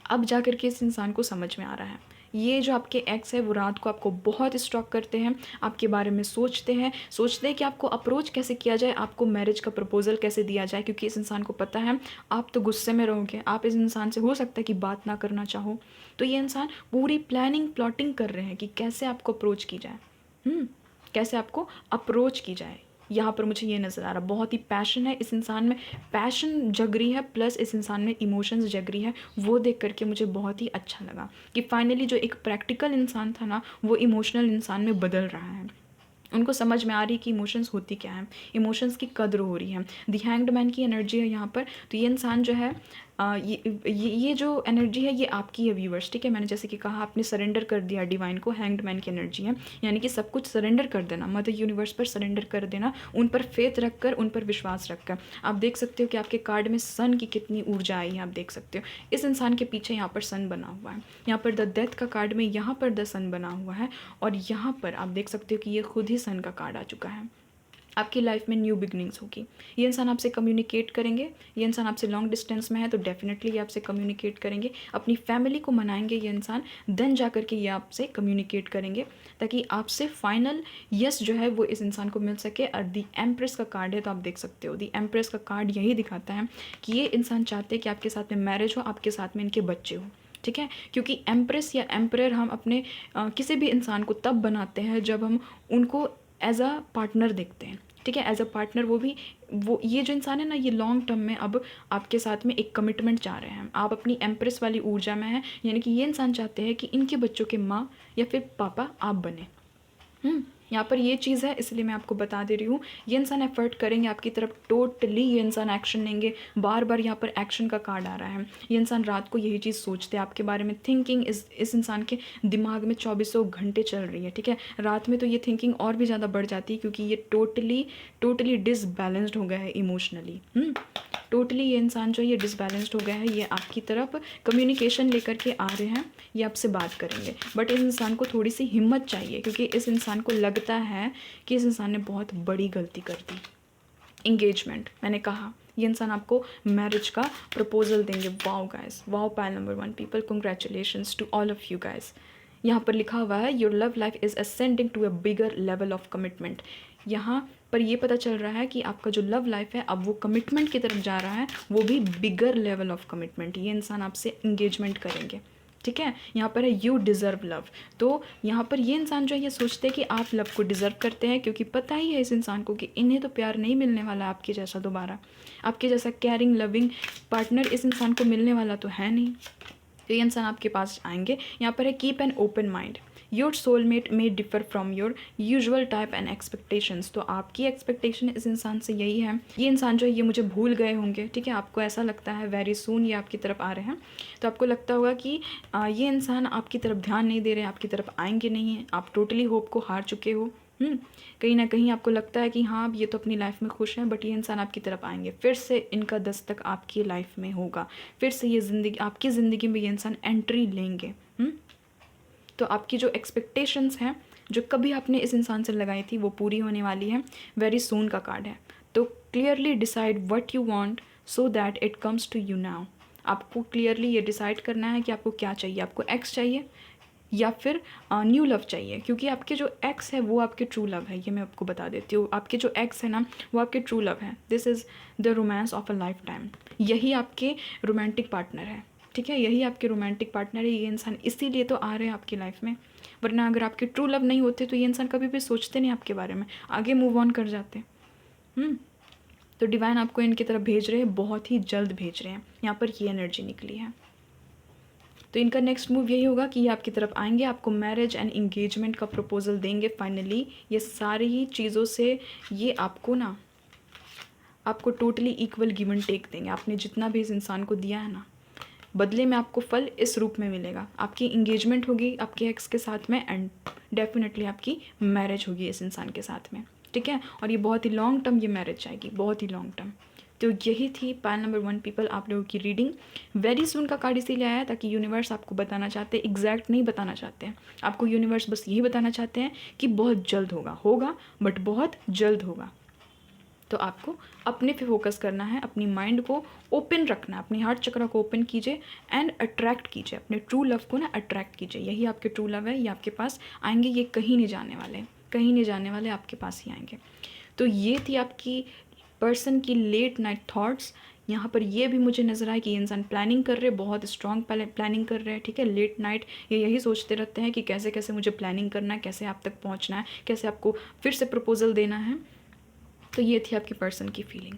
अब जा कर के इस इंसान को समझ में आ रहा है, ये जो आपके एक्स है वो रात को आपको बहुत स्टॉक करते हैं, आपके बारे में सोचते हैं कि आपको अप्रोच कैसे किया जाए, आपको मैरिज का प्रपोजल कैसे दिया जाए, क्योंकि इस इंसान को पता है आप तो गुस्से में रहोगे, आप इस इंसान से हो सकता है कि बात ना करना चाहो। तो ये इंसान पूरी प्लाटिंग कर रहे हैं कि कैसे आपको अप्रोच की जाए, कैसे आपको अप्रोच की जाए। यहाँ पर मुझे ये नज़र आ रहा, बहुत ही पैशन है इस इंसान में, पैशन जग रही है, प्लस इस इंसान में इमोशंस जग रही है। वो देख करके मुझे बहुत ही अच्छा लगा कि फाइनली जो एक प्रैक्टिकल इंसान था ना वो इमोशनल इंसान में बदल रहा है। उनको समझ में आ रही है कि इमोशंस होती क्या है, इमोशंस की कद्र हो रही है। द हैंग्ड मैन की एनर्जी है यहाँ पर, तो ये इंसान जो है ये जो एनर्जी है ये आपकी है व्यूवर्स, ठीक है। मैंने जैसे कि कहा आपने सरेंडर कर दिया डिवाइन को, हैंग्ड मैन की एनर्जी है, यानी कि सब कुछ सरेंडर कर देना, मदर यूनिवर्स पर सरेंडर कर देना, उन पर फेथ रखकर, उन पर विश्वास रखकर। आप देख सकते हो कि आपके कार्ड में सन की कितनी ऊर्जा आई है, आप देख सकते हो इस इंसान के पीछे यहाँ पर सन बना हुआ है, यहाँ पर द डेथ का कार्ड में यहाँ पर द सन बना हुआ है, और यहाँ पर आप देख सकते हो कि ये खुद ही सन का कार्ड आ चुका है। आपकी लाइफ में न्यू बिगनिंग्स होगी, ये इंसान आपसे कम्युनिकेट करेंगे, ये इंसान आपसे लॉन्ग डिस्टेंस में है तो डेफिनेटली ये आपसे कम्युनिकेट करेंगे, अपनी फैमिली को मनाएंगे ये इंसान, देन जा कर के ये आपसे कम्युनिकेट करेंगे, ताकि आपसे फाइनल यस जो है वो इस इंसान को मिल सके। और दी एम्प्रेस का कार्ड है, तो आप देख सकते हो दी एम्प्रेस का कार्ड यही दिखाता है कि ये इंसान चाहते हैं कि आपके साथ में मैरिज हो, आपके साथ में इनके बच्चे हो, ठीक है। क्योंकि एम्प्रेस या एम्परर हम अपने किसी भी इंसान को तब बनाते हैं जब हम उनको एज अ पार्टनर देखते हैं, ठीक है, एज अ पार्टनर। वो ये जो इंसान है ना ये लॉन्ग टर्म में अब आपके साथ में एक कमिटमेंट चाह रहे हैं, आप अपनी एम्प्रेस वाली ऊर्जा में हैं, यानी कि ये इंसान चाहते हैं कि इनके बच्चों के माँ या फिर पापा आप बने। यहाँ पर ये चीज़ है, इसलिए मैं आपको बता दे रही हूँ, ये इंसान एफर्ट करेंगे आपकी तरफ, टोटली ये इंसान एक्शन लेंगे। बार बार यहाँ पर एक्शन का कार्ड आ रहा है, ये इंसान रात को यही चीज़ सोचते हैं आपके बारे में, थिंकिंग इस इंसान के दिमाग में 24 घंटे चल रही है, ठीक है। रात में तो ये थिंकिंग और भी ज़्यादा बढ़ जाती है, क्योंकि ये टोटली डिसबैलेंस्ड हो गया है इमोशनली, टोटली ये इंसान जो है ये डिसबैलेंस्ड हो गया है। ये आपकी तरफ कम्युनिकेशन लेकर के आ रहे हैं, ये आपसे बात करेंगे, बट इस इंसान को थोड़ी सी हिम्मत चाहिए, क्योंकि इस इंसान को लगता है कि इस इंसान ने बहुत बड़ी गलती कर दी। इंगेजमेंट, मैंने कहा ये इंसान आपको मैरिज का प्रपोजल देंगे। Wow guys, wow pile number 1 people, congratulations to all of you guys. यहाँ पर लिखा हुआ है your love life is ascending to a bigger level of commitment. यहाँ पर ये पता चल रहा है कि आपका जो लव लाइफ है अब वो कमिटमेंट की तरफ जा रहा है, वो भी बिगर लेवल ऑफ कमिटमेंट। ये इंसान आपसे इंगेजमेंट करेंगे, ठीक है। यहाँ पर है यू डिज़र्व लव, तो यहाँ पर ये इंसान जो है ये सोचते हैं कि आप लव को डिज़र्व करते हैं, क्योंकि पता ही है इस इंसान को कि इन्हें तो प्यार नहीं मिलने वाला आपके जैसा दोबारा, आपके जैसा केयरिंग लविंग पार्टनर इस इंसान को मिलने वाला तो है नहीं। तो ये इंसान आपके पास आएंगे। यहाँ पर है keep an open mind, your soulmate may differ from your usual type and expectations. तो आपकी एक्सपेक्टेशन इस इंसान से यही है, ये इंसान जो है ये मुझे भूल गए होंगे, ठीक है। आपको ऐसा लगता है वेरी सून ये आपकी तरफ आ रहे हैं, तो आपको लगता होगा कि ये इंसान आपकी तरफ ध्यान नहीं दे रहे, आपकी तरफ आएंगे नहीं हैं, आप टोटली होप को हार चुके हो। कहीं ना कहीं आपको लगता है कि हाँ अब ये तो अपनी लाइफ में खुश हैं, बट ये इंसान आपकी तरफ आएंगे, फिर से इनका दस्तक आपकी लाइफ में होगा, फिर से ये ज़िंदगी आपकी ज़िंदगी में ये इंसान एंट्री लेंगे। तो आपकी जो एक्सपेक्टेशंस हैं जो कभी आपने इस इंसान से लगाई थी वो पूरी होने वाली है। वेरी सून का कार्ड है। तो clearly decide what you want so that it comes to you now. आपको क्लियरली ये डिसाइड करना है कि आपको क्या चाहिए, आपको एक्स चाहिए या फिर न्यू लव चाहिए, क्योंकि आपके जो एक्स है वो आपके ट्रू लव है। ये मैं आपको बता देती हूँ, आपके जो एक्स है ना वो आपके ट्रू लव है। This is the romance of a life time. यही आपके रोमांटिक पार्टनर है, ठीक है। यही आपके रोमांटिक पार्टनर है। ये इंसान इसीलिए तो आ रहे हैं आपकी लाइफ में, वरना अगर आपके ट्रू लव नहीं होते तो ये इंसान कभी भी सोचते नहीं आपके बारे में, आगे मूव ऑन कर जाते। तो डिवाइन आपको इनकी तरफ भेज रहे हैं, बहुत ही जल्द भेज रहे हैं। यहाँ पर ये एनर्जी निकली है। तो इनका नेक्स्ट मूव यही होगा कि ये आपकी तरफ आएंगे, आपको मैरिज एंड इंगेजमेंट का प्रपोजल देंगे फाइनली। ये सारी ही चीज़ों से ये आपको totally equal give and take देंगे। आपने जितना भी इस इंसान को दिया है ना, बदले में आपको फल इस रूप में मिलेगा। आपकी इंगेजमेंट होगी आपके एक्स के साथ में, एंड डेफिनेटली आपकी मैरिज होगी इस इंसान के साथ में, ठीक है। और ये बहुत ही लॉन्ग टर्म ये मैरिज जाएगी, बहुत ही लॉन्ग टर्म। तो यही थी पाइल नंबर 1 पीपल आप लोगों की रीडिंग। वेरी सून का कार्ड इसीलिए आया ताकि यूनिवर्स आपको बताना चाहते हैं, एग्जैक्ट नहीं बताना चाहते हैं आपको। यूनिवर्स बस यही बताना चाहते हैं कि बहुत जल्द होगा बट बहुत जल्द होगा। तो आपको अपने पे फोकस करना है, अपनी माइंड को ओपन रखना है, अपनी हार्ट चक्र को ओपन कीजिए एंड अट्रैक्ट कीजिए अपने ट्रू लव को ना, अट्रैक्ट कीजिए। यही आपके ट्रू लव है, ये आपके पास आएंगे, ये कहीं नहीं जाने वाले, कहीं नहीं जाने वाले, आपके पास ही आएंगे। तो ये थी आपकी पर्सन की लेट नाइट थॉट्स। यहाँ पर ये भी मुझे नज़र आया कि ये इंसान प्लानिंग कर रहे हैं, बहुत स्ट्रॉन्ग प्लानिंग कर रहे हैं, ठीक है। लेट नाइट ये यही सोचते रहते हैं कि कैसे कैसे मुझे प्लानिंग करना है, कैसे आप तक पहुँचना है, कैसे आपको फिर से प्रपोजल देना है। तो ये थी आपकी पर्सन की फीलिंग।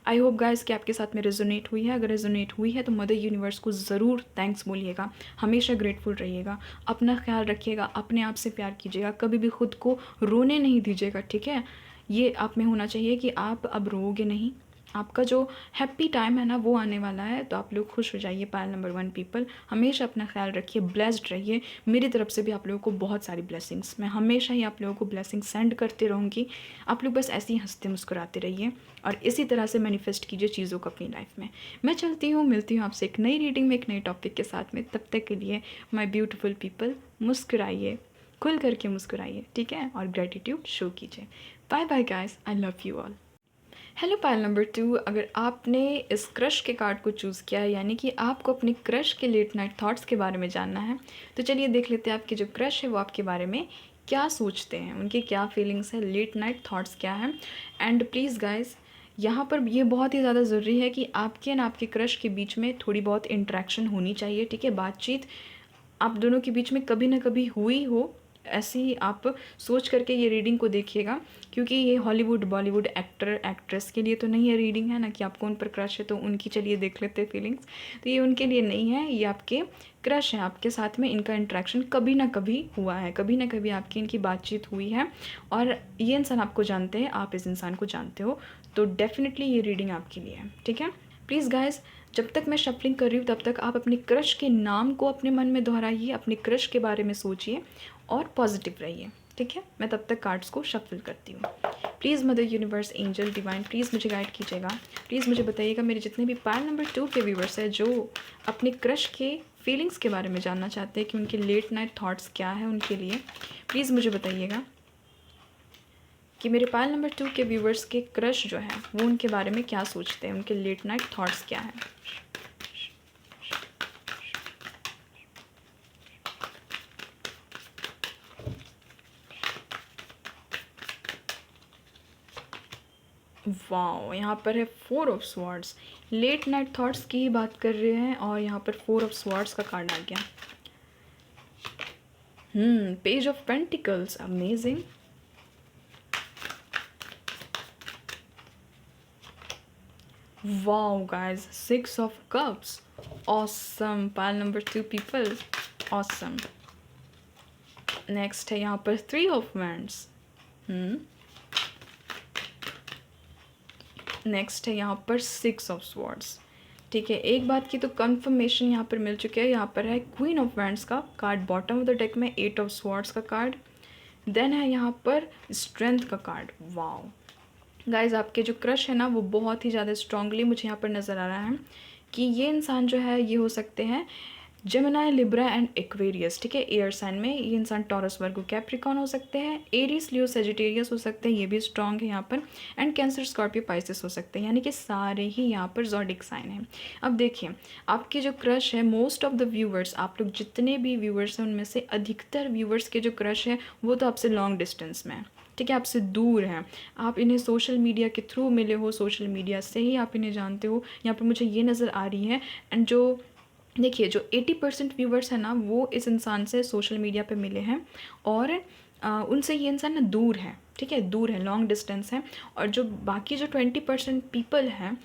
आई होप गाइस कि आपके साथ में रेजोनेट हुई है। अगर रेजोनेट हुई है तो मदर यूनिवर्स को ज़रूर थैंक्स बोलिएगा, हमेशा ग्रेटफुल रहिएगा, अपना ख्याल रखिएगा, अपने आप से प्यार कीजिएगा, कभी भी खुद को रोने नहीं दीजिएगा, ठीक है। ये आप में होना चाहिए कि आप अब रोओगे नहीं, आपका जो हैप्पी टाइम है ना वो आने वाला है। तो आप लोग खुश हो जाइए। पाइल नंबर 1 पीपल हमेशा अपना ख्याल रखिए, ब्लेस्ड रहिए। मेरी तरफ से भी आप लोगों को बहुत सारी ब्लेसिंग्स, मैं हमेशा ही आप लोगों को ब्लेसिंग सेंड करती रहूँगी। आप लोग बस ऐसे ही हंसते मुस्कुराते रहिए और इसी तरह से मैनिफेस्ट कीजिए चीज़ों को अपनी लाइफ में। मैं चलती हूँ, मिलती हूँ आपसे एक नई रीडिंग में, एक नए टॉपिक के साथ में। तब तक के लिए माई ब्यूटीफुल पीपल मुस्कुराइए, खुल करके मुस्कुराइए, ठीक है, और ग्रेटिट्यूड शो कीजिए। Bye bye guys, I love you all. Hello pile number 2, अगर आपने इस क्रश के कार्ड को चूज़ किया है, यानी कि आपको अपने क्रश के लेट नाइट थॉट्स के बारे में जानना है, तो चलिए देख लेते हैं आपके जो क्रश है वो आपके बारे में क्या सोचते हैं, उनकी क्या फीलिंग्स है, लेट नाइट थॉट्स क्या हैं। एंड प्लीज़ गाइस, यहाँ पर ये बहुत ही ज़्यादा ज़रूरी है कि आपके एंड आपके क्रश के बीच में थोड़ी बहुत इंटरेक्शन होनी चाहिए, ठीक है। बातचीत आप दोनों के बीच में कभी ना कभी हुई हो, ऐसे ही आप सोच करके ये रीडिंग को देखिएगा, क्योंकि ये हॉलीवुड बॉलीवुड एक्टर एक्ट्रेस के लिए तो नहीं है रीडिंग, है ना, कि आपको उन पर क्रश है तो उनकी चलिए देख लेते हैं फीलिंग्स। तो ये उनके लिए नहीं है, ये आपके क्रश हैं, आपके साथ में इनका इंटरेक्शन कभी ना कभी हुआ है, कभी ना कभी आपकी इनकी बातचीत हुई है, और ये इंसान आपको जानते हैं, आप इस इंसान को जानते हो। तो डेफिनेटली ये रीडिंग आपके लिए है, ठीक है। प्लीज़ गाइज, जब तक मैं शफलिंग कर रही हूँ तब तक आप अपने क्रश के नाम को अपने मन में दोहराइए, अपने क्रश के बारे में सोचिए और पॉजिटिव रहिए, ठीक है। मैं तब तक कार्ड्स को शफल करती हूँ। Please mother universe, angel, divine, please मुझे गाइड कीजिएगा। प्लीज़ मुझे बताइएगा मेरे जितने भी पाइल नंबर 2 के व्यूवर्स हैं जो अपने क्रश के फीलिंग्स के बारे में जानना चाहते हैं कि उनके लेट नाइट थॉट्स क्या है उनके लिए, प्लीज़ मुझे बताइएगा कि मेरे पाइल नंबर 2 के व्यूवर्स के क्रश जो है वो उनके बारे में क्या सोचते हैं, उनके लेट नाइट थॉट्स क्या हैं। वाओ, यहाँ पर है 4 of swords, late night thoughts की ही बात कर रहे हैं, और यहाँ पर 4 ऑफ स्वॉर्ड्स का कार्ड आ गया। Page of pentacles, amazing. Wow, guys, Six of Cups. Awesome. Pile number 2 people. Awesome. Next है यहाँ पर थ्री ऑफ वैंड्स। नेक्स्ट है यहाँ पर सिक्स ऑफ स्वॉर्ड्स। ठीक है, एक बात की तो कंफर्मेशन यहाँ पर मिल चुकी है। यहाँ पर है क्वीन ऑफ वैंड्स का card bottom of the deck में, एट ऑफ स्वॉर्ड्स का कार्ड, देन है यहाँ पर स्ट्रेंथ का कार्ड। वाओ गाइज, आपके जो क्रश है ना वो बहुत ही ज़्यादा स्ट्रांगली मुझे यहाँ पर नज़र आ रहा है कि ये इंसान जो है ये हो सकते हैं जेमिनी, लिब्रा एंड एक्वेरियस। ठीक है, एयर साइन में ये इंसान टॉरस, वर्गो, कैप्रिकॉन हो सकते हैं। एरीज, लियो, सेजिटेरियस हो सकते हैं, ये भी स्ट्रॉन्ग है यहाँ पर। एंड कैंसर, स्कॉर्पियो, पाइसेस हो सकते हैं, यानी कि सारे ही यहाँ पर ज़ोडिक साइन हैं। अब देखिए, आपके जो क्रश है, मोस्ट ऑफ द व्यूवर्स, आप लोग जितने भी व्यूवर्स हैं उनमें से अधिकतर व्यूवर्स के जो क्रश है वो तो आपसे लॉन्ग डिस्टेंस में है। ठीक है, आपसे दूर हैं, आप इन्हें सोशल मीडिया के थ्रू मिले हो, सोशल मीडिया से ही आप इन्हें जानते हो। यहाँ पर मुझे ये नज़र आ रही है। एंड जो देखिए, जो 80% व्यूवर्स हैं ना वो इस इंसान से सोशल मीडिया पे मिले हैं और उनसे ये इंसान ना दूर है। ठीक है, दूर है, लॉन्ग डिस्टेंस है। और जो बाकी जो 20% पीपल हैं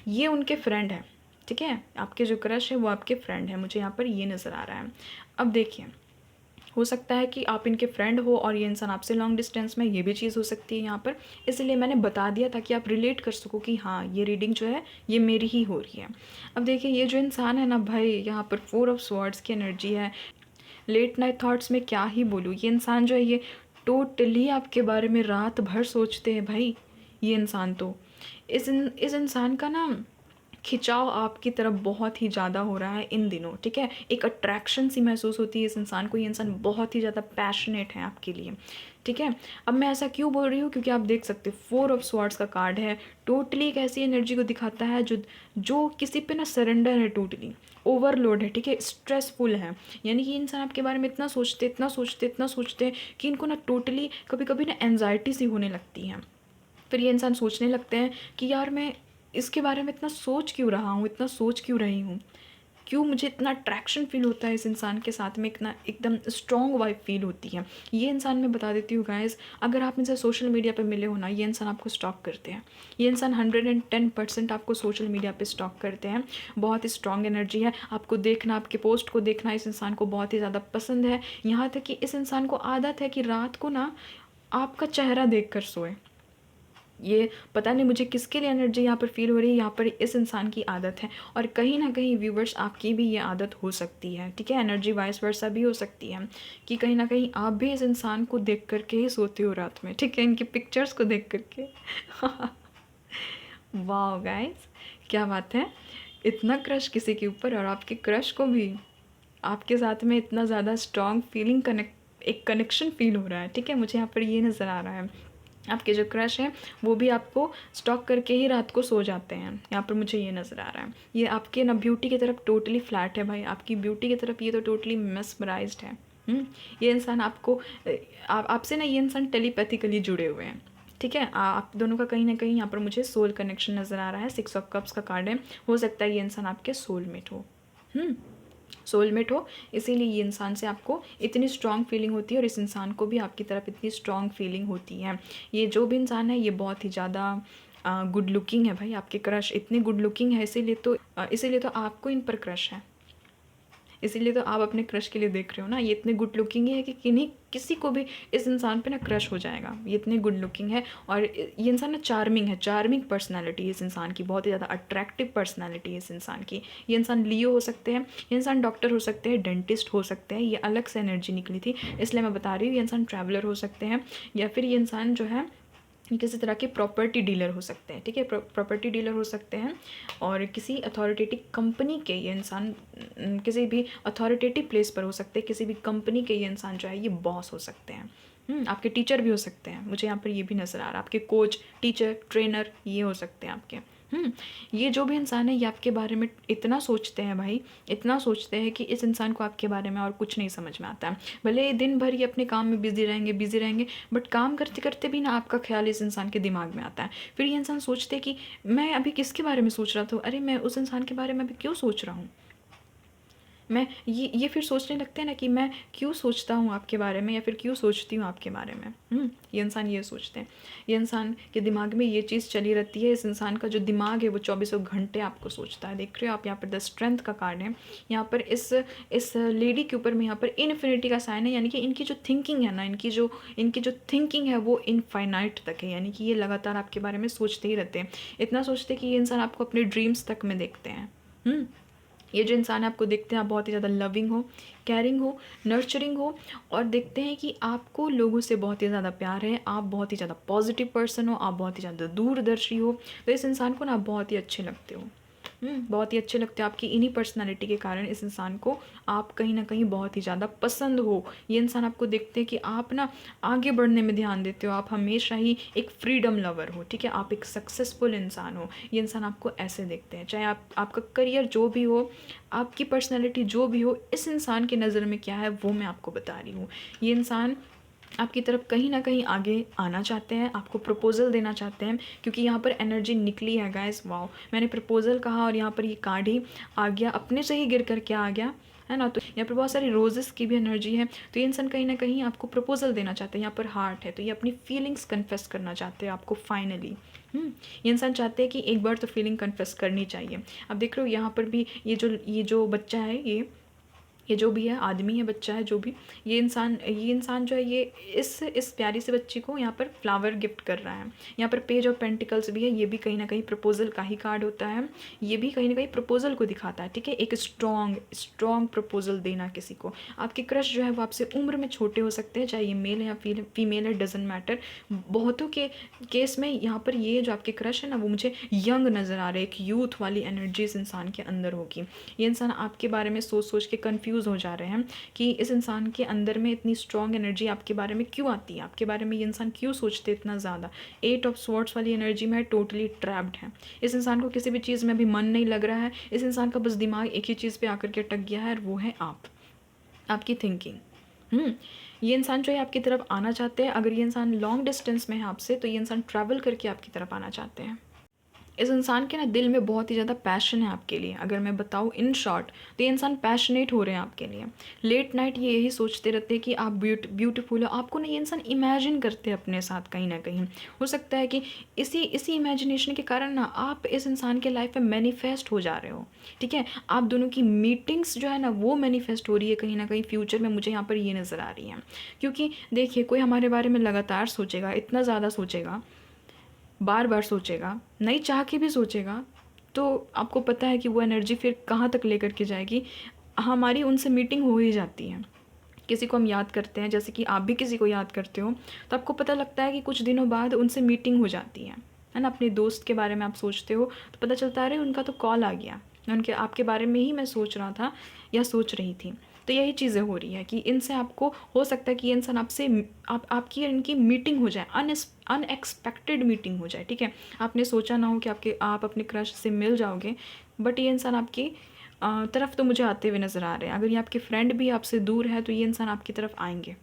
ये उनके फ्रेंड हैं। ठीक है, आपके जो क्रश है वो आपके फ्रेंड है, मुझे यहाँ पर ये नज़र आ रहा है। अब देखिए, हो सकता है कि आप इनके फ्रेंड हो और ये इंसान आपसे लॉन्ग डिस्टेंस में, ये भी चीज़ हो सकती है यहाँ पर। इसलिए मैंने बता दिया ताकि आप रिलेट कर सको कि हाँ, ये रीडिंग जो है ये मेरी ही हो रही है। अब देखिए, ये जो इंसान है ना भाई, यहाँ पर फोर ऑफ स्वॉर्ड्स की एनर्जी है। लेट नाइट थॉट्स में क्या ही बोलूँ, ये इंसान जो है ये टोटली आपके बारे में रात भर सोचते हैं भाई। ये इंसान तो इस इंसान का ना खिंचाव आपकी तरफ बहुत ही ज़्यादा हो रहा है इन दिनों। ठीक है, एक अट्रैक्शन सी महसूस होती है इस इंसान को। ये इंसान बहुत ही ज़्यादा पैशनेट है आपके लिए। ठीक है, अब मैं ऐसा क्यों बोल रही हूँ, क्योंकि आप देख सकते हो फोर ऑफ स्वॉर्ड्स का कार्ड है। टोटली एक ऐसी एनर्जी को दिखाता है जो किसी पे ना सरेंडर है, टोटली ओवरलोड है। ठीक है, स्ट्रेसफुल है, यानी कि इंसान आपके बारे में इतना सोचते हैं कि इनको ना टोटली कभी कभी ना एनजाइटी सी होने लगती है। फिर ये इंसान सोचने लगते हैं कि यार मैं इसके बारे में इतना सोच क्यों रहा हूँ, इतना सोच क्यों रही हूँ, क्यों मुझे इतना अट्रैक्शन फील होता है इस इंसान के साथ में, इतना एकदम स्ट्रॉन्ग वाइब फील होती है। ये इंसान मैं बता देती हूँ गाइस, अगर आप इनसे सोशल मीडिया पे मिले हो ना, ये इंसान आपको स्टॉक करते हैं। ये इंसान 110% आपको सोशल मीडिया पे स्टॉक करते हैं। बहुत ही स्ट्रॉन्ग एनर्जी है। आपको देखना, आपके पोस्ट को देखना इस इंसान को बहुत ही ज़्यादा पसंद है। यहाँ तक कि इस इंसान को आदत है कि रात को ना आपका चेहरा देख कर सोए। ये पता नहीं मुझे किसके लिए एनर्जी यहाँ पर फील हो रही है, यहाँ पर इस इंसान की आदत है। और कहीं ना कहीं व्यूवर्स आपकी भी ये आदत हो सकती है। ठीक है, एनर्जी वाइस वर्सा भी हो सकती है कि कहीं ना कहीं आप भी इस इंसान को देख करके ही सोते हो रात में। ठीक है, इनकी पिक्चर्स को देख करके। वाह गाइस, क्या बात है, इतना क्रश किसी के ऊपर और आपके क्रश को भी आपके साथ में इतना ज़्यादा स्ट्रॉन्ग फीलिंग एक कनेक्शन फील हो रहा है। ठीक है, मुझे यहाँ पर ये नज़र आ रहा है। आपके जो क्रश हैं वो भी आपको स्टॉक करके ही रात को सो जाते हैं, यहाँ पर मुझे ये नज़र आ रहा है। ये आपके ना ब्यूटी की तरफ टोटली फ्लैट है भाई, आपकी ब्यूटी की तरफ ये तो टोटली मेस्मराइज्ड है। ये इंसान आपको आपसे ना ये इंसान टेलीपैथिकली जुड़े हुए हैं। ठीक है, आप दोनों का कहीं ना कहीं यहाँ पर मुझे सोल कनेक्शन नज़र आ रहा है। सिक्स ऑफ कप्स का कार्ड है, हो सकता है ये इंसान आपके सोलमेट हो। सोलमेट हो, इसीलिए ये इंसान से आपको इतनी स्ट्रॉन्ग फीलिंग होती है और इस इंसान को भी आपकी तरफ इतनी स्ट्रॉन्ग फीलिंग होती है। ये जो भी इंसान है ये बहुत ही ज़्यादा गुड लुकिंग है भाई। आपके क्रश इतनी गुड लुकिंग है, इसीलिए तो आपको इन पर क्रश है, इसीलिए तो आप अपने क्रश के लिए देख रहे हो ना। ये इतने गुड लुकिंग है कि किसी को भी इस इंसान पे ना क्रश हो जाएगा। ये इतने गुड लुकिंग है और ये इंसान ना चार्मिंग है, चार्मिंग पर्सनालिटी इस इंसान की, बहुत ही ज़्यादा अट्रैक्टिव पर्सनालिटी है इस इंसान की। ये इंसान लियो हो सकते हैं, ये इंसान डॉक्टर हो सकते हैं, डेंटिस्ट हो सकते हैं। ये अलग से एनर्जी निकली थी इसलिए मैं बता रही हूँ। ये इंसान ट्रैवलर हो सकते हैं या फिर ये इंसान जो है किसी तरह के प्रॉपर्टी डीलर हो सकते हैं। ठीक है, प्रॉपर्टी डीलर हो सकते हैं और किसी अथॉरिटेटिव कंपनी के ये इंसान किसी भी अथॉरिटेटिव प्लेस पर हो सकते हैं। किसी भी कंपनी के ये इंसान जो है ये बॉस हो सकते हैं। आपके टीचर भी हो सकते हैं, मुझे यहाँ पर ये भी नज़र आ रहा है। आपके कोच, टीचर, ट्रेनर ये हो सकते हैं आपके। ये जो भी इंसान है ये आपके बारे में इतना सोचते हैं भाई, इतना सोचते हैं कि इस इंसान को आपके बारे में और कुछ नहीं समझ में आता है। भले दिन भर ये अपने काम में बिजी रहेंगे, बट काम करते करते भी ना आपका ख्याल इस इंसान के दिमाग में आता है। फिर ये इंसान सोचते हैं कि मैं अभी किसके बारे में सोच रहा था, अरे मैं उस इंसान के बारे में अभी क्यों सोच रहा हूँ। मैं ये फिर सोचने लगते हैं ना कि मैं क्यों सोचता हूँ आपके बारे में, या फिर क्यों सोचती हूँ आपके बारे में। ये इंसान ये सोचते हैं, ये इंसान के दिमाग में ये चीज़ चली रहती है। इस इंसान का जो दिमाग है वो चौबीसों घंटे आपको सोचता है। देख रहे हो आप, यहाँ पर द स्ट्रेंथ का कार्ड है। यहाँ पर इस लेडी के ऊपर में यहाँ पर इनफिनिटी का साइन है, यानी कि इनकी जो थिंकिंग है ना, इनकी जो थिंकिंग है वो इनफाइनाइट तक है, यानी कि ये लगातार आपके बारे में सोचते ही रहते हैं। इतना सोचते हैं कि ये इंसान आपको अपने ड्रीम्स तक में देखते हैं। ये जो इंसान आपको देखते हैं, आप बहुत ही ज़्यादा लविंग हो, केयरिंग हो, नर्चरिंग हो, और देखते हैं कि आपको लोगों से बहुत ही ज़्यादा प्यार है, आप बहुत ही ज़्यादा पॉजिटिव पर्सन हो, आप बहुत ही ज़्यादा दूरदर्शी हो। तो इस इंसान को ना आप बहुत ही अच्छे लगते हो। बहुत ही अच्छे लगते हो। आपकी इन्हीं पर्सनालिटी के कारण इस इंसान को आप कहीं ना कहीं बहुत ही ज़्यादा पसंद हो। ये इंसान आपको देखते हैं कि आप ना आगे बढ़ने में ध्यान देते हो, आप हमेशा ही एक फ्रीडम लवर हो, ठीक है, आप एक सक्सेसफुल इंसान हो। ये इंसान आपको ऐसे देखते हैं, चाहे आपका करियर जो भी हो, आपकी पर्सनैलिटी जो भी हो, इस इंसान की नज़र में क्या है वो मैं आपको बता रही हूँ। ये इंसान आपकी तरफ कहीं ना कहीं आगे आना चाहते हैं, आपको प्रपोजल देना चाहते हैं, क्योंकि यहाँ पर एनर्जी निकली है गाइस। वाओ, मैंने प्रपोजल कहा और यहाँ पर ये कार्ड ही आ गया, अपने से ही गिर कर क्या आ गया है ना। तो यहाँ पर बहुत सारी रोजेस की भी एनर्जी है। तो ये इंसान कहीं ना कहीं आपको प्रपोजल देना चाहते हैं। यहाँ पर हार्ट है, तो ये अपनी फीलिंग्स कन्फेस करना चाहते हैं आपको फाइनली। ये इंसान चाहते हैं कि एक बार तो फीलिंग कन्फेस करनी चाहिए। अब देख रहे हो यहाँ पर भी ये जो बच्चा है, ये जो भी है, आदमी है, बच्चा है, जो भी, ये इंसान जो है, ये इस प्यारी से बच्ची को यहाँ पर फ्लावर गिफ्ट कर रहा है। यहाँ पर पेज ऑफ पेंटिकल्स भी है, ये भी कहीं ना कहीं प्रपोजल का ही कार्ड होता है। ये भी कहीं ना कहीं प्रपोजल को दिखाता है, ठीक है, एक स्ट्रॉन्ग प्रपोजल देना किसी को। आपके क्रश जो है वो आपसे उम्र में छोटे हो सकते हैं, चाहे ये मेल है या फीमेल है, डजेंट मैटर। बहुतों के केस में यहाँ पर ये जो आपके क्रश है ना, वो मुझे यंग नज़र आ रहे हैं, एक यूथ वाली एनर्जी इस इंसान के अंदर होगी। ये इंसान आपके बारे में सोच सोच के कन्फ्यूज़ हो जा रहे हैं कि इस इंसान के अंदर में इतनी स्ट्रॉन्ग एनर्जी आपके बारे में क्यों आती है, आपके बारे में ये इंसान क्यों सोचते इतना ज़्यादा। 8 ऑफ स्वॉर्ड्स वाली एनर्जी में टोटली ट्रैप्ड है। इस इंसान को किसी भी चीज़ में अभी मन नहीं लग रहा है। इस इंसान का बस दिमाग एक ही चीज़ पे आकर के अटक गया है, और वो है आपकी थिंकिंग। ये इंसान जो है आपकी तरफ आना चाहते हैं। अगर ये इंसान लॉन्ग डिस्टेंस में है आपसे, तो ये इंसान ट्रैवल करके आपकी तरफ आना चाहते हैं। इस इंसान के ना दिल में बहुत ही ज़्यादा पैशन है आपके लिए। अगर मैं बताऊँ इन शॉर्ट, तो ये इंसान पैशनेट हो रहे हैं आपके लिए। लेट नाइट ये यही सोचते रहते हैं कि आप ब्यूटीफुल हो। आपको ना ये इंसान इमेजिन करते हैं अपने साथ कहीं ना कहीं। हो सकता है कि इसी इमेजिनेशन के कारण ना आप इस इंसान के लाइफ में मैनिफेस्ट हो जा रहे हो, ठीक है। आप दोनों की मीटिंग्स जो है ना वो मैनिफेस्ट हो रही है कहीं ना कहीं फ्यूचर में। मुझे यहाँ पर ये नज़र आ रही है, क्योंकि देखिए, कोई हमारे बारे में लगातार सोचेगा, इतना ज़्यादा सोचेगा, बार बार सोचेगा, नहीं चाह के भी सोचेगा, तो आपको पता है कि वो एनर्जी फिर कहाँ तक लेकर के जाएगी। हमारी उनसे मीटिंग हो ही जाती है। किसी को हम याद करते हैं, जैसे कि आप भी किसी को याद करते हो, तो आपको पता लगता है कि कुछ दिनों बाद उनसे मीटिंग हो जाती है ना। अपने दोस्त के बारे में आप सोचते हो तो पता चलता है, अरे उनका तो कॉल आ गया, उनके आपके बारे में ही मैं सोच रहा था या सोच रही थी। तो यही चीज़ें हो रही है कि इनसे आपको हो सकता है कि ये इंसान आपसे आपकी इनकी मीटिंग हो जाए, अनएक्सपेक्टेड मीटिंग हो जाए, ठीक है। आपने सोचा ना हो कि आप अपने क्रश से मिल जाओगे, बट ये इंसान आपकी तरफ तो मुझे आते हुए नज़र आ रहे हैं। अगर ये आपके फ्रेंड भी आपसे दूर है, तो ये इंसान आपकी तरफ आएंगे।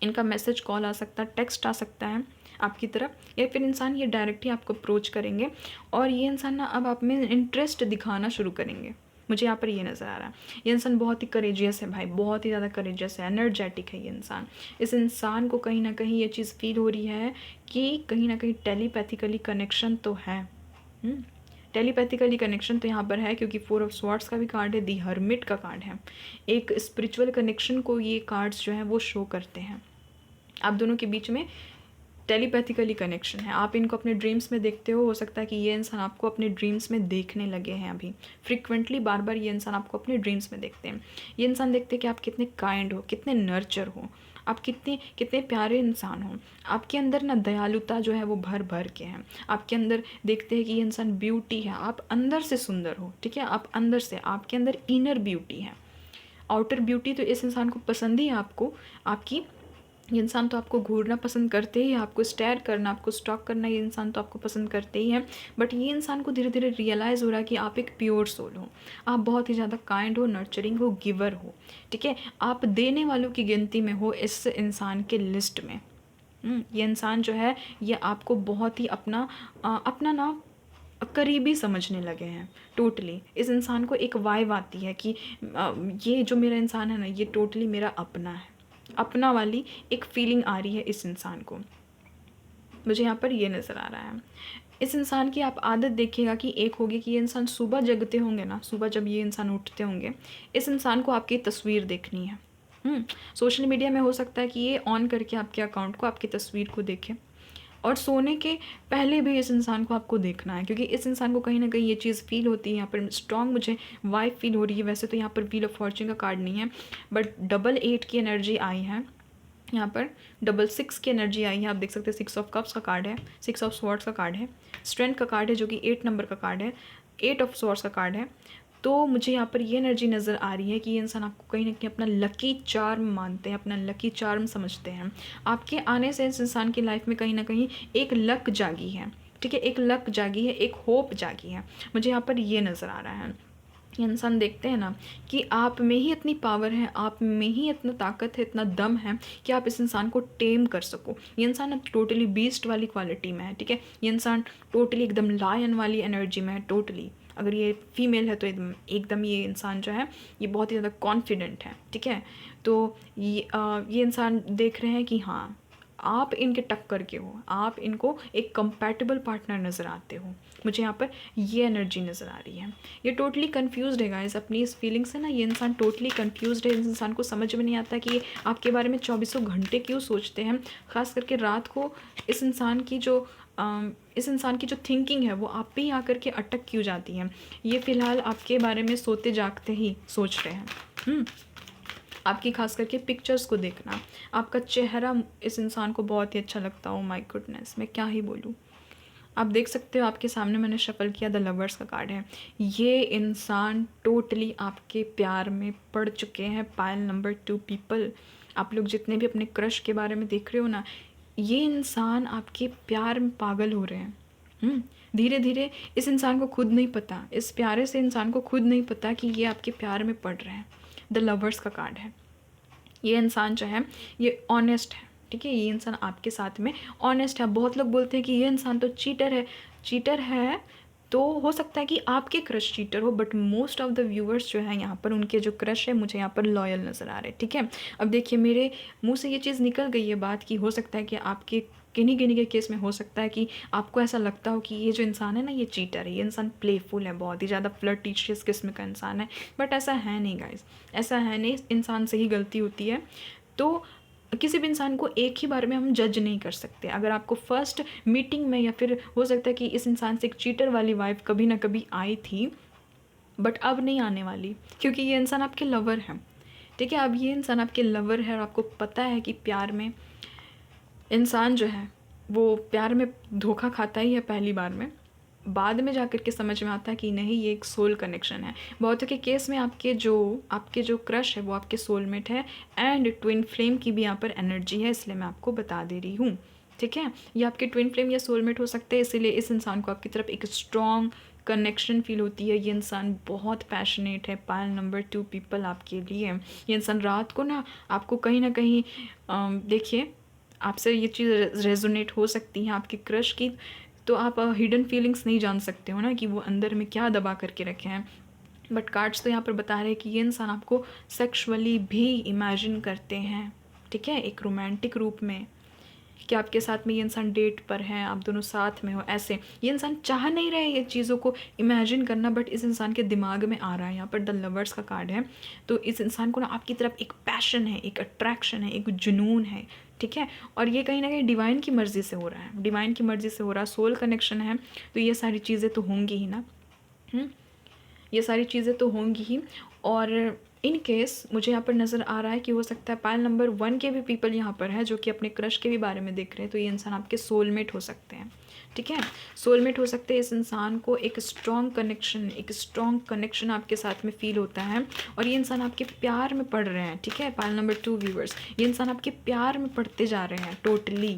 इनका मैसेज, कॉल आ सकता है, टेक्स्ट आ सकता है आपकी तरफ, या फिर इंसान ये डायरेक्ट ही आपको अप्रोच करेंगे, और ये इंसान ना अब आप में इंटरेस्ट दिखाना शुरू करेंगे। मुझे यहाँ पर ये नज़र आ रहा है। ये इंसान बहुत ही करेजियस है भाई, बहुत ही ज़्यादा करेजियस है, एनर्जेटिक है ये इंसान। इस इंसान को कहीं ना कहीं ये चीज़ फील हो रही है कि कहीं ना कहीं टेलीपैथिकली कनेक्शन तो है। टेलीपैथिकली कनेक्शन तो यहाँ पर है, क्योंकि 4 ऑफ स्वॉर्ड्स का भी कार्ड है, दी हर्मिट का कार्ड है। एक स्पिरिचुअल कनेक्शन को ये कार्ड्स जो हैं वो शो करते हैं। आप दोनों के बीच में टेलीपैथिकली कनेक्शन है। आप इनको अपने ड्रीम्स में देखते हो सकता है कि ये इंसान आपको अपने ड्रीम्स में देखने लगे हैं अभी फ्रिक्वेंटली, बार बार ये इंसान आपको अपने ड्रीम्स में देखते हैं। ये इंसान देखते हैं कि आप कितने काइंड हो, कितने नर्चर हो, आप कितने प्यारे इंसान हो। आपके अंदर ना दयालुता जो है वो भर भर के हैं। आपके अंदर देखते हैं कि ये इंसान ब्यूटी है, आप अंदर से सुंदर हो, ठीक है, आप अंदर से, आपके अंदर इनर ब्यूटी है। आउटर ब्यूटी तो इस इंसान को पसंद ही है, आपको, आपकी, ये इंसान तो आपको घूरना पसंद करते ही है, आपको स्टेयर करना, आपको स्टॉक करना, ये इंसान तो आपको पसंद करते ही हैं। बट ये इंसान को धीरे धीरे रियलाइज़ हो रहा है कि आप एक प्योर सोल हो, आप बहुत ही ज़्यादा काइंड हो, नर्चरिंग हो, गिवर हो, ठीक है, आप देने वालों की गिनती में हो इस इंसान के लिस्ट में। ये इंसान जो है ये आपको बहुत ही अपना ना करीबी समझने लगे हैं टोटली। इस इंसान को एक वाइब आती है कि ये जो मेरा इंसान है ना, ये टोटली मेरा अपना है, अपना वाली एक फीलिंग आ रही है इस इंसान को। मुझे यहाँ पर ये नज़र आ रहा है। इस इंसान की आप आदत देखिएगा कि एक होगी कि ये इंसान सुबह जगते होंगे ना, सुबह जब ये इंसान उठते होंगे, इस इंसान को आपकी तस्वीर देखनी है। सोशल मीडिया में हो सकता है कि ये ऑन करके आपके अकाउंट को, आपकी तस्वीर को देखे, और सोने के पहले भी इस इंसान को आपको देखना है, क्योंकि इस इंसान को कहीं ना कहीं ये चीज़ फील होती है। यहाँ पर स्ट्रॉन्ग मुझे वाइब फील हो रही है। वैसे तो यहाँ पर व्हील ऑफ फॉर्च्यून का कार्ड नहीं है, बट 888 की एनर्जी आई है यहाँ पर, 666 की एनर्जी आई है। आप देख सकते हैं 6 ऑफ कप्स का कार्ड है, 6 ऑफ स्वॉर्ड्स का कार्ड है, स्ट्रेंथ का कार्ड है जो कि 8 नंबर का कार्ड है, 8 ऑफ स्वॉर्ड्स का कार्ड है। तो मुझे यहाँ पर ये एनर्जी नज़र आ रही है कि ये इंसान आपको कहीं ना कहीं अपना लकी चार्म मानते हैं, अपना लकी चार्म समझते हैं। आपके आने से इस इंसान की लाइफ में कहीं ना कहीं एक लक जागी है, ठीक है, एक लक जागी है, एक होप जागी है। मुझे यहाँ पर ये नज़र आ रहा है। ये इंसान देखते हैं ना कि आप में ही इतनी पावर है, आप में ही इतना ताकत है, इतना दम है कि आप इस इंसान को टेम कर सको। ये इंसान टोटली बीस्ट वाली क्वालिटी में है, ठीक है। ये इंसान टोटली एकदम लायन वाली एनर्जी में है, टोटली। अगर ये फीमेल है तो एकदम ये इंसान जो है ये बहुत ही ज़्यादा कॉन्फिडेंट है, ठीक है। तो ये इंसान देख रहे हैं कि हाँ, आप इनके टक्कर के हो, आप इनको एक कंपैटिबल पार्टनर नज़र आते हो। मुझे यहाँ पर ये एनर्जी नज़र आ रही है। ये टोटली कन्फ्यूज़ड है गाइस अपनी इस फीलिंग से ना। ये इंसान टोटली कन्फ्यूज़ड है। इस इंसान को समझ में नहीं आता कि ये आपके बारे में 24 घंटे क्यों सोचते हैं। ख़ास करके रात को इस इंसान की जो थिंकिंग है वो आप पे ही आकर के अटक क्यों जाती है। ये फ़िलहाल आपके बारे में सोते जागते ही सोच रहे हैं। आपकी खास करके पिक्चर्स को देखना, आपका चेहरा इस इंसान को बहुत ही अच्छा लगता हो। माय गुडनेस, मैं क्या ही बोलूँ। आप देख सकते हो आपके सामने मैंने शफल किया, द लवर्स का कार्ड है। ये इंसान टोटली आपके प्यार में पड़ चुके हैं। पाइल नंबर 2 पीपल, आप लोग जितने भी अपने क्रश के बारे में देख रहे हो ना, ये इंसान आपके प्यार में पागल हो रहे हैं। धीरे धीरे इस इंसान को खुद नहीं पता, इस प्यारे से इंसान को खुद नहीं पता कि ये आपके प्यार में पड़ रहे हैं। द लवर्स का कार्ड है। ये इंसान जो है ये ऑनेस्ट है, ठीक है। ये इंसान आपके साथ में ऑनेस्ट है। बहुत लोग बोलते हैं कि ये इंसान तो चीटर है। तो हो सकता है कि आपके क्रश चीटर हो, but most of the viewers जो है यहाँ पर, उनके जो क्रश है मुझे यहाँ पर लॉयल नज़र आ रहे हैं, ठीक है। अब देखिए मेरे मुंह से ये चीज़ निकल गई है बात कि हो सकता है कि आपके किन्हीं के केस में हो सकता है कि आपको ऐसा लगता हो कि ये जो इंसान है ना ये चीटर है, ये इंसान प्लेफुल है, बहुत ही ज़्यादा फ्लर्टिशियस किस्म का इंसान है। बट ऐसा है नहीं गाइस, ऐसा है नहीं। इंसान से ही गलती होती है। तो किसी भी इंसान को एक ही बार में हम जज नहीं कर सकते। अगर आपको फर्स्ट मीटिंग में, या फिर हो सकता है कि इस इंसान से एक चीटर वाली वाइब कभी ना कभी आई थी, बट अब नहीं आने वाली, क्योंकि ये इंसान आपके लवर है, ठीक है। अब ये इंसान आपके लवर है और आपको पता है कि प्यार में इंसान जो है वो प्यार में धोखा खाता ही है पहली बार में। बाद में जाकर के समझ में आता है कि नहीं, ये एक सोल कनेक्शन है। बहुतों के केस में आपके जो क्रश है वो आपके सोलमेट है, एंड ट्विन फ्लेम की भी यहाँ पर एनर्जी है, इसलिए मैं आपको बता दे रही हूँ, ठीक है। ये आपके ट्विन फ्लेम या सोलमेट हो सकते हैं, इसीलिए इस इंसान को आपकी तरफ एक स्ट्रॉन्ग कनेक्शन फील होती है। ये इंसान बहुत पैशनेट है। पाइल नंबर 2 पीपल आपके लिए। ये इंसान रात को ना आपको कहीं ना कहीं देखिए, आपसे ये चीज़ रेजोनेट हो सकती है आपके क्रश की। तो आप हिडन फीलिंग्स नहीं जान सकते हो ना कि वो अंदर में क्या दबा करके रखे हैं। बट कार्ड्स तो यहाँ पर बता रहे हैं कि ये इंसान आपको सेक्सुअली भी इमेजिन करते हैं, ठीक है, एक रोमांटिक रूप में, कि आपके साथ में ये इंसान डेट पर है, आप दोनों साथ में हो। ऐसे ये इंसान चाह नहीं रहे ये चीज़ों को इमेजिन करना, बट इस इंसान के दिमाग में आ रहा है। यहाँ पर द लवर्स का कार्ड है। तो इस इंसान को ना आपकी तरफ एक पैशन है, एक अट्रैक्शन है, एक जुनून है, ठीक है। और ये कहीं ना कहीं डिवाइन की मर्ज़ी से हो रहा है, डिवाइन की मर्ज़ी से हो रहा है, सोल कनेक्शन है। तो ये सारी चीज़ें तो होंगी ही ना, ये सारी चीज़ें तो होंगी ही। और इन केस मुझे यहाँ पर नज़र आ रहा है कि हो सकता है पाइल नंबर 1 के भी पीपल यहाँ पर है जो कि अपने क्रश के भी बारे में देख रहे हैं। तो ये इंसान आपके सोलमेट हो सकते हैं, ठीक है, सोलमेट हो सकते हैं। इस इंसान को एक स्ट्रॉन्ग कनेक्शन आपके साथ में फील होता है, और ये इंसान आपके प्यार में पड़ रहे हैं, ठीक है। पाइल नंबर 2 व्यूवर्स, ये इंसान आपके प्यार में पड़ते जा रहे हैं टोटली।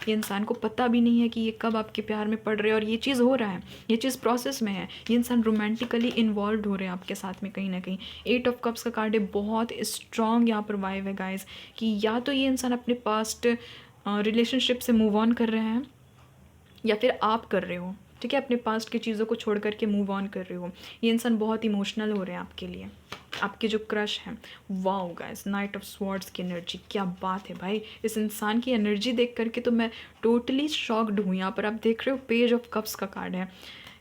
ये इंसान को पता भी नहीं है कि ये कब आपके प्यार में पड़ रहे हैं, और ये चीज़ हो रहा है, ये चीज़ प्रोसेस में है। ये इंसान रोमांटिकली इन्वॉल्व हो रहे हैं आपके साथ में कहीं ना कहीं। 8 ऑफ कप्स का कार्ड है। बहुत स्ट्रॉन्ग यहाँ पर वाइब है गाइज, कि या तो ये इंसान अपने पास्ट रिलेशनशिप से मूव ऑन कर रहे हैं, या फिर आप कर रहे हो, ठीक है, अपने पास्ट की चीज़ों को छोड़ करके मूव ऑन कर रहे हो। ये इंसान बहुत इमोशनल हो रहे हैं आपके लिए, आपके जो क्रश हैं। Wow guys, night of swords की एनर्जी, क्या बात है भाई। इस इंसान की एनर्जी देख करके तो मैं टोटली शॉक्ड हूँ। यहाँ पर आप देख रहे हो पेज ऑफ कप्स का कार्ड है।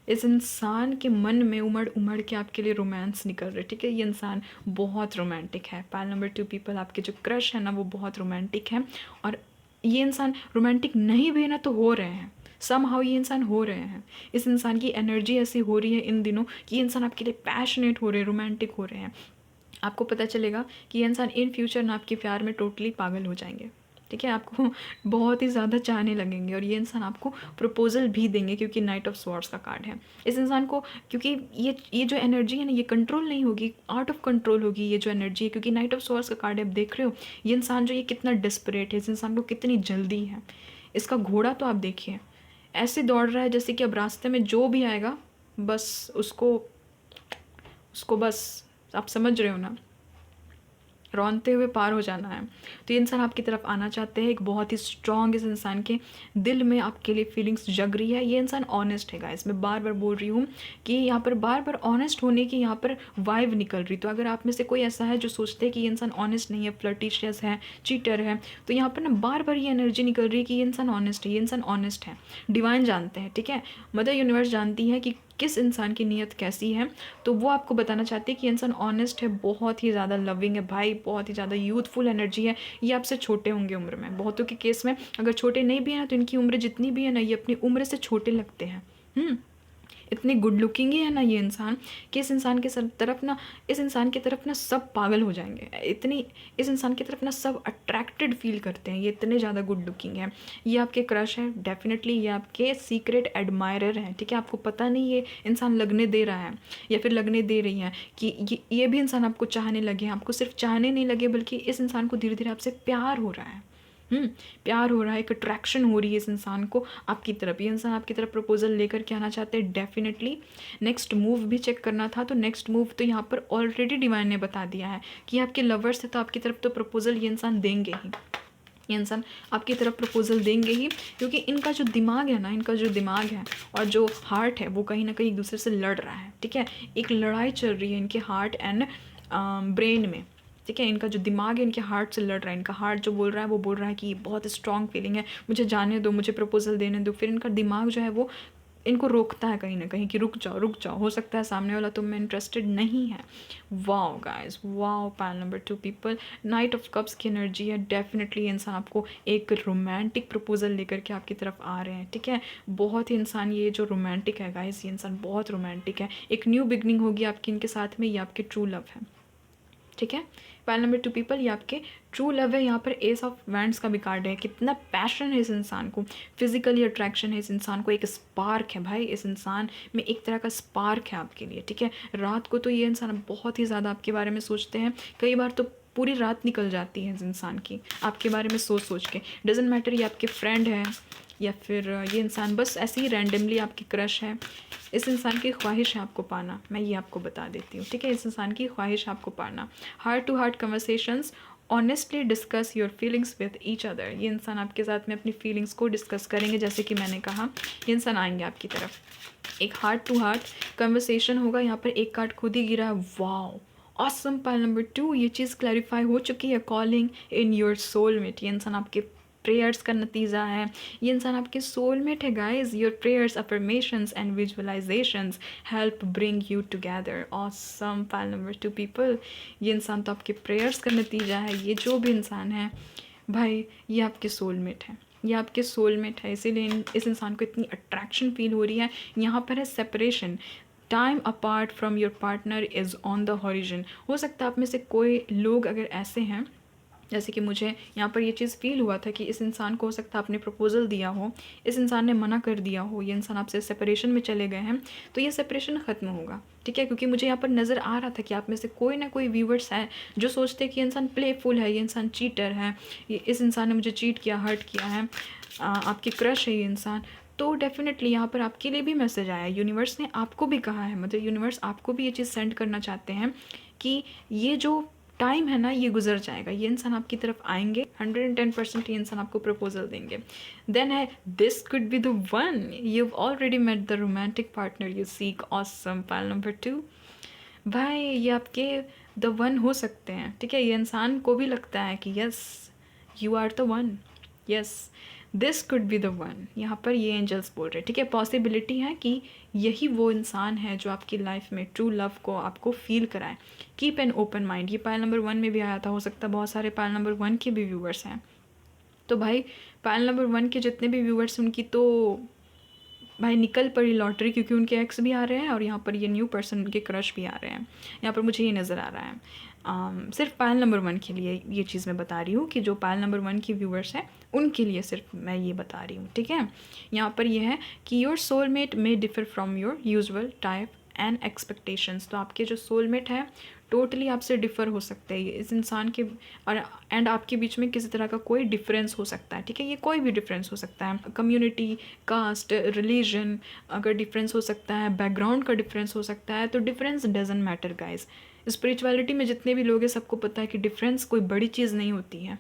इस इंसान के मन में उमड़ उमड़ के आपके लिए रोमांस निकल रहे, ठीक है। ये इंसान बहुत रोमांटिक है। पाइल नंबर 2 पीपल, आपके जो क्रश है ना वो बहुत रोमांटिक है। और ये इंसान रोमांटिक नहीं भी है ना तो हो रहे हैं, समहाउ ये इंसान हो रहे हैं। इस इंसान की एनर्जी ऐसी हो रही है इन दिनों कि ये इंसान आपके लिए पैशनेट हो रहे हैं, रोमांटिक हो रहे हैं। आपको पता चलेगा कि ये इंसान इन फ्यूचर ना आपके प्यार में टोटली पागल हो जाएंगे, ठीक है। आपको बहुत ही ज़्यादा चाहने लगेंगे और ये इंसान आपको प्रपोजल भी देंगे, क्योंकि नाइट ऑफ स्वॉर्ड्स का कार्ड है। इस इंसान को, क्योंकि ये जो एनर्जी है ना ये कंट्रोल नहीं होगी, आउट ऑफ कंट्रोल होगी ये जो एनर्जी है, क्योंकि नाइट ऑफ स्वॉर्ड्स का कार्ड है। आप देख रहे हो ये इंसान जो, ये कितना डिस्परेट है, इस इंसान को कितनी जल्दी है। इसका घोड़ा तो आप देखिए ऐसे दौड़ रहा है जैसे कि अब रास्ते में जो भी आएगा बस उसको उसको बस, आप समझ रहे हो ना, रौंदते हुए पार हो जाना है। तो ये इंसान आपकी तरफ आना चाहते हैं। एक बहुत ही स्ट्रॉन्ग इस इंसान के दिल में आपके लिए फीलिंग्स जग रही है। ये इंसान ऑनेस्ट है गाइस, मैं बार बार बोल रही हूँ कि यहाँ पर बार बार ऑनेस्ट होने की यहाँ पर वाइब निकल रही। तो अगर आप में से कोई ऐसा है जो सोचते हैं कि ये इंसान ऑनेस्ट नहीं है, फ्लर्टिशियस है, चीटर है, तो यहाँ पर ना बार बार ये एनर्जी निकल रही है कि ये इंसान ऑनेस्ट है, ये इंसान ऑनेस्ट है। डिवाइन जानते हैं, ठीक है, मदर यूनिवर्स जानती है कि किस इंसान की नीयत कैसी है। तो वो आपको बताना चाहती है कि इंसान ऑनेस्ट है, बहुत ही ज़्यादा लविंग है भाई, बहुत ही ज़्यादा यूथफुल एनर्जी है। ये आपसे छोटे होंगे उम्र में, बहुतों के केस में अगर छोटे नहीं भी हैं ना तो इनकी उम्र जितनी भी है ना ये अपनी उम्र से छोटे लगते हैं। इतनी गुड लुकिंग ही है ना ये इंसान कि इस इंसान के तरफ ना, इस इंसान की तरफ ना सब पागल हो जाएंगे। इतनी इस इंसान की तरफ ना सब अट्रैक्टेड फील करते हैं, ये इतने ज़्यादा गुड लुकिंग है। ये आपके क्रश है डेफिनेटली, ये आपके सीक्रेट एडमायरर हैं, ठीक है। आपको पता नहीं ये इंसान लगने दे रहा है या फिर लगने दे रही है कि ये भी इंसान आपको चाहने लगे हैं। आपको सिर्फ चाहने नहीं लगे बल्कि इस इंसान को धीरे धीरे आपसे प्यार हो रहा है। प्यार हो रहा है, एक अट्रैक्शन हो रही है इस इंसान को आपकी तरफ। ये इंसान आपकी तरफ प्रपोजल लेकर के आना चाहते हैं डेफिनेटली। नेक्स्ट मूव भी चेक करना था, तो नेक्स्ट मूव तो यहाँ पर ऑलरेडी डिवाइन ने बता दिया है कि आपके लवर्स है तो आपकी तरफ तो प्रपोजल ये इंसान देंगे ही। ये इंसान आपकी तरफ प्रपोजल देंगे ही, क्योंकि इनका जो दिमाग है ना, इनका जो दिमाग है और जो हार्ट है वो कहीं ना कहीं एक दूसरे से लड़ रहा है, ठीक है। एक लड़ाई चल रही है इनके हार्ट एंड ब्रेन में, ठीक है। इनका जो दिमाग है इनके हार्ट से लड़ रहा है। इनका हार्ट जो बोल रहा है वो बोल रहा है कि ये बहुत स्ट्रॉन्ग फीलिंग है, मुझे जाने दो, मुझे प्रपोजल देने दो। फिर इनका दिमाग जो है वो इनको रोकता है कहीं ना कहीं कि रुक जाओ रुक जाओ, हो सकता है सामने वाला तुम में इंटरेस्टेड नहीं है। Wow guys, wow. Pile number 2 people, night of cups की एनर्जी है। डेफिनेटली इंसान आपको एक रोमांटिक प्रपोजल लेकर के आपकी तरफ आ रहे हैं, ठीक है। बहुत ही इंसान ये जो रोमांटिक है गाइस, ये इंसान बहुत रोमांटिक है। एक न्यू बिगनिंग होगी आपकी इनके साथ में, ये आपके ट्रू लव है, ठीक है। पाइल नंबर 2 पीपल, ये आपके ट्रू लव है। यहाँ पर एस ऑफ वैंड्स का भी कार्ड है। कितना पैशन है इस इंसान को, फिजिकली अट्रैक्शन है इस इंसान को, एक स्पार्क है भाई इस इंसान में, एक तरह का स्पार्क है आपके लिए, ठीक है। रात को तो ये इंसान बहुत ही ज़्यादा आपके बारे में सोचते हैं, कई बार तो पूरी रात निकल जाती है इस इंसान की आपके बारे में सोच सोच के। डजेंट मैटर ये आपके फ्रेंड है या फिर ये इंसान बस ऐसे ही रैंडमली आपकी क्रश है। इस इंसान की ख्वाहिश है आपको पाना, मैं ये आपको बता देती हूँ, ठीक है। इस इंसान की ख्वाहिश है आपको पाना। Heart to heart conversations, honestly discuss your feelings with each other. ये इंसान आपके साथ में अपनी फीलिंग्स को डिस्कस करेंगे, जैसे कि मैंने कहा ये इंसान आएंगे आपकी तरफ। एक हार्ट टू हार्ट कन्वर्सेशन होगा। यहाँ पर एक कार्ड खुद ही गिरा है, वाओ ऑसम। पाइल नंबर 2, ये चीज़ क्लैरिफाई हो चुकी है। कॉलिंग इन योर सोलमेट, ये इंसान आपके प्रेयर्स का नतीजा है। ये इंसान आपके सोलमेट है guys. Your prayers, affirmations and visualisations help bring you together. Awesome. Pile number 2 people, ये इंसान तो आपके प्रेयर्स का नतीजा है। ये जो भी इंसान है भाई ये आपके सोलमेट है, ये आपके सोलमेट है, इसीलिए इस इंसान को इतनी अट्रैक्शन फील हो रही है। यहाँ पर है separation, time apart from your partner is on the horizon. हो सकता है आप में से कोई लोग अगर ऐसे हैं, जैसे कि मुझे यहाँ पर ये चीज़ फील हुआ था कि इस इंसान को हो सकता है आपने प्रपोजल दिया हो, इस इंसान ने मना कर दिया हो, ये इंसान आपसे सेपरेशन में चले गए हैं, तो ये सेपरेशन ख़त्म होगा, ठीक है। क्योंकि मुझे यहाँ पर नज़र आ रहा था कि आप में से कोई ना कोई व्यूवर्स है जो सोचते हैं कि ये इंसान प्लेफुल है, ये इंसान चीटर है, ये इस इंसान ने मुझे चीट किया, हर्ट किया है, आपकी क्रश है ये इंसान। तो डेफिनेटली यहाँ पर आपके लिए भी मैसेज आया, यूनिवर्स ने आपको भी कहा है, मतलब यूनिवर्स आपको भी ये चीज़ सेंड करना चाहते हैं कि ये जो टाइम है ना, ये गुजर जाएगा, ये इंसान आपकी तरफ आएंगे, 110% ये इंसान आपको प्रपोजल देंगे। देन है this could be the one, you already met the romantic partner you seek, awesome. Pile number 2, भाई ये आपके द वन हो सकते हैं, ठीक है। ये इंसान को भी लगता है कि yes you are the one, yes this could be the one. यहाँ पर ये एंजल्स बोल रहे हैं, ठीक है। पॉसिबिलिटी है कि यही वो इंसान है जो आपकी लाइफ में ट्रू लव को आपको फील कराए। कीप एन ओपन माइंड, ये पायल नंबर 1 में भी आया था, हो सकता है बहुत सारे पायल नंबर 1 के भी व्यूवर्स हैं। तो भाई पायल नंबर 1 के जितने भी व्यूवर्स, उनकी तो भाई निकल पड़ी लॉटरी, क्योंकि उनके एक्स भी आ रहे हैं और यहाँ पर ये न्यू पर्सन, उनके क्रश भी आ रहे हैं। यहाँ पर मुझे ये नज़र आ रहा है। सिर्फ पायल नंबर 1 के लिए ये चीज़ मैं बता रही हूँ कि जो पायल नंबर 1 की व्यूवर्स हैं उनके लिए सिर्फ मैं ये बता रही हूँ, ठीक है। यहाँ पर ये है कि your soulmate may differ from your usual type and expectations. तो आपके जो सोलमेट है टोटली आपसे डिफ़र हो सकते हैं इस इंसान के, और एंड आपके बीच में किसी तरह का कोई डिफरेंस हो सकता है, ठीक है। ये कोई भी डिफरेंस हो सकता है, कम्युनिटी, कास्ट, रिलीजन अगर डिफरेंस हो सकता है, बैकग्राउंड का डिफरेंस हो सकता है, तो difference doesn't matter guys. Spirituality में जितने भी लोग हैं सबको पता है कि डिफरेंस कोई बड़ी चीज़ नहीं होती है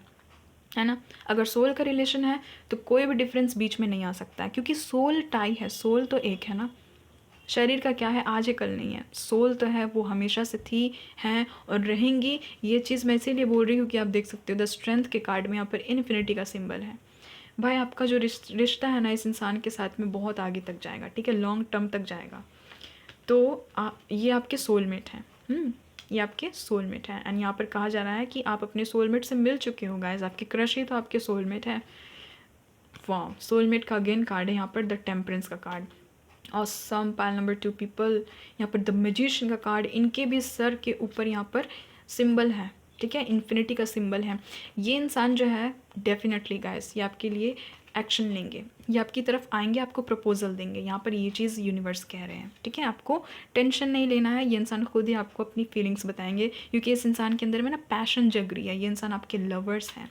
ना। अगर सोल का रिलेशन है तो कोई भी डिफरेंस बीच में नहीं आ सकता है, क्योंकि सोल टाई है, सोल तो एक है ना। शरीर का क्या है, आज है कल नहीं है, सोल तो है, वो हमेशा से थी, हैं और रहेंगी। ये चीज़ मैं इसीलिए बोल रही हूँ कि आप देख सकते हो द स्ट्रेंथ के कार्ड में यहाँ पर इन्फिनिटी का सिंबल है। भाई आपका जो रिश्ता है ना इस इंसान के साथ में बहुत आगे तक जाएगा, ठीक है, लॉन्ग टर्म तक जाएगा। तो ये आपके सोलमेट हैं, ये आपके सोलमेट हैं। एंड यहाँ पर कहा जा रहा है कि आप अपने सोलमेट से मिल चुके हो गाइस, आपके क्रश ही तो आपके सोलमेट है। वाह, सोलमेट का अगेन कार्ड है यहाँ पर द टेम्परेंस का card. Awesome. Pile number 2 people, यहाँ पर द मैजिशियन का कार्ड, इनके भी सर के ऊपर यहाँ पर सिंबल है, ठीक है, इन्फिनिटी का सिंबल है। ये इंसान जो है डेफिनेटली गाइस ये आपके लिए एक्शन लेंगे, ये आपकी तरफ आएंगे, आपको प्रपोजल देंगे। यहाँ पर ये चीज़ यूनिवर्स कह रहे हैं, ठीक है। आपको टेंशन नहीं लेना है, ये इंसान खुद ही आपको अपनी फीलिंग्स बताएंगे, क्योंकि इस इंसान के अंदर में ना पैशन जग रही है। ये इंसान आपके लवर्स हैं,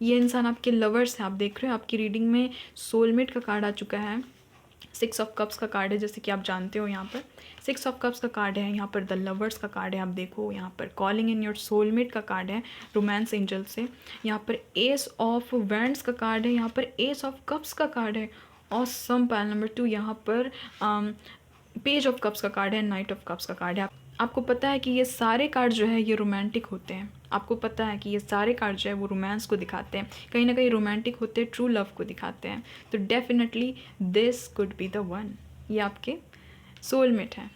ये इंसान आपके लवर्स हैं। आप देख रहे हो आपकी रीडिंग में सोलमेट का कार्ड आ चुका है, 6 ऑफ कप्स का कार्ड है, जैसे कि आप जानते हो। यहाँ पर 6 ऑफ कप्स का कार्ड है, यहाँ पर द लवर्स का कार्ड है, आप देखो यहाँ पर कॉलिंग इन योर सोलमेट का कार्ड है रोमांस एंजल से। यहाँ पर एस ऑफ वैंड्स का कार्ड है, यहाँ पर एस ऑफ कप्स का कार्ड है। ऑसम। पाइल नंबर 2 यहाँ पर पेज ऑफ कप्स का कार्ड है, नाइट ऑफ कप्स का कार्ड है। आपको पता है कि ये सारे कार्ड जो है ये रोमांटिक होते हैं, आपको पता है कि ये सारे कार्ड जो है वो रोमांस को दिखाते हैं, कहीं ना कहीं रोमांटिक होते हैं, ट्रू लव को दिखाते हैं। तो definitely this could be the one, ये आपके सोलमेट हैं।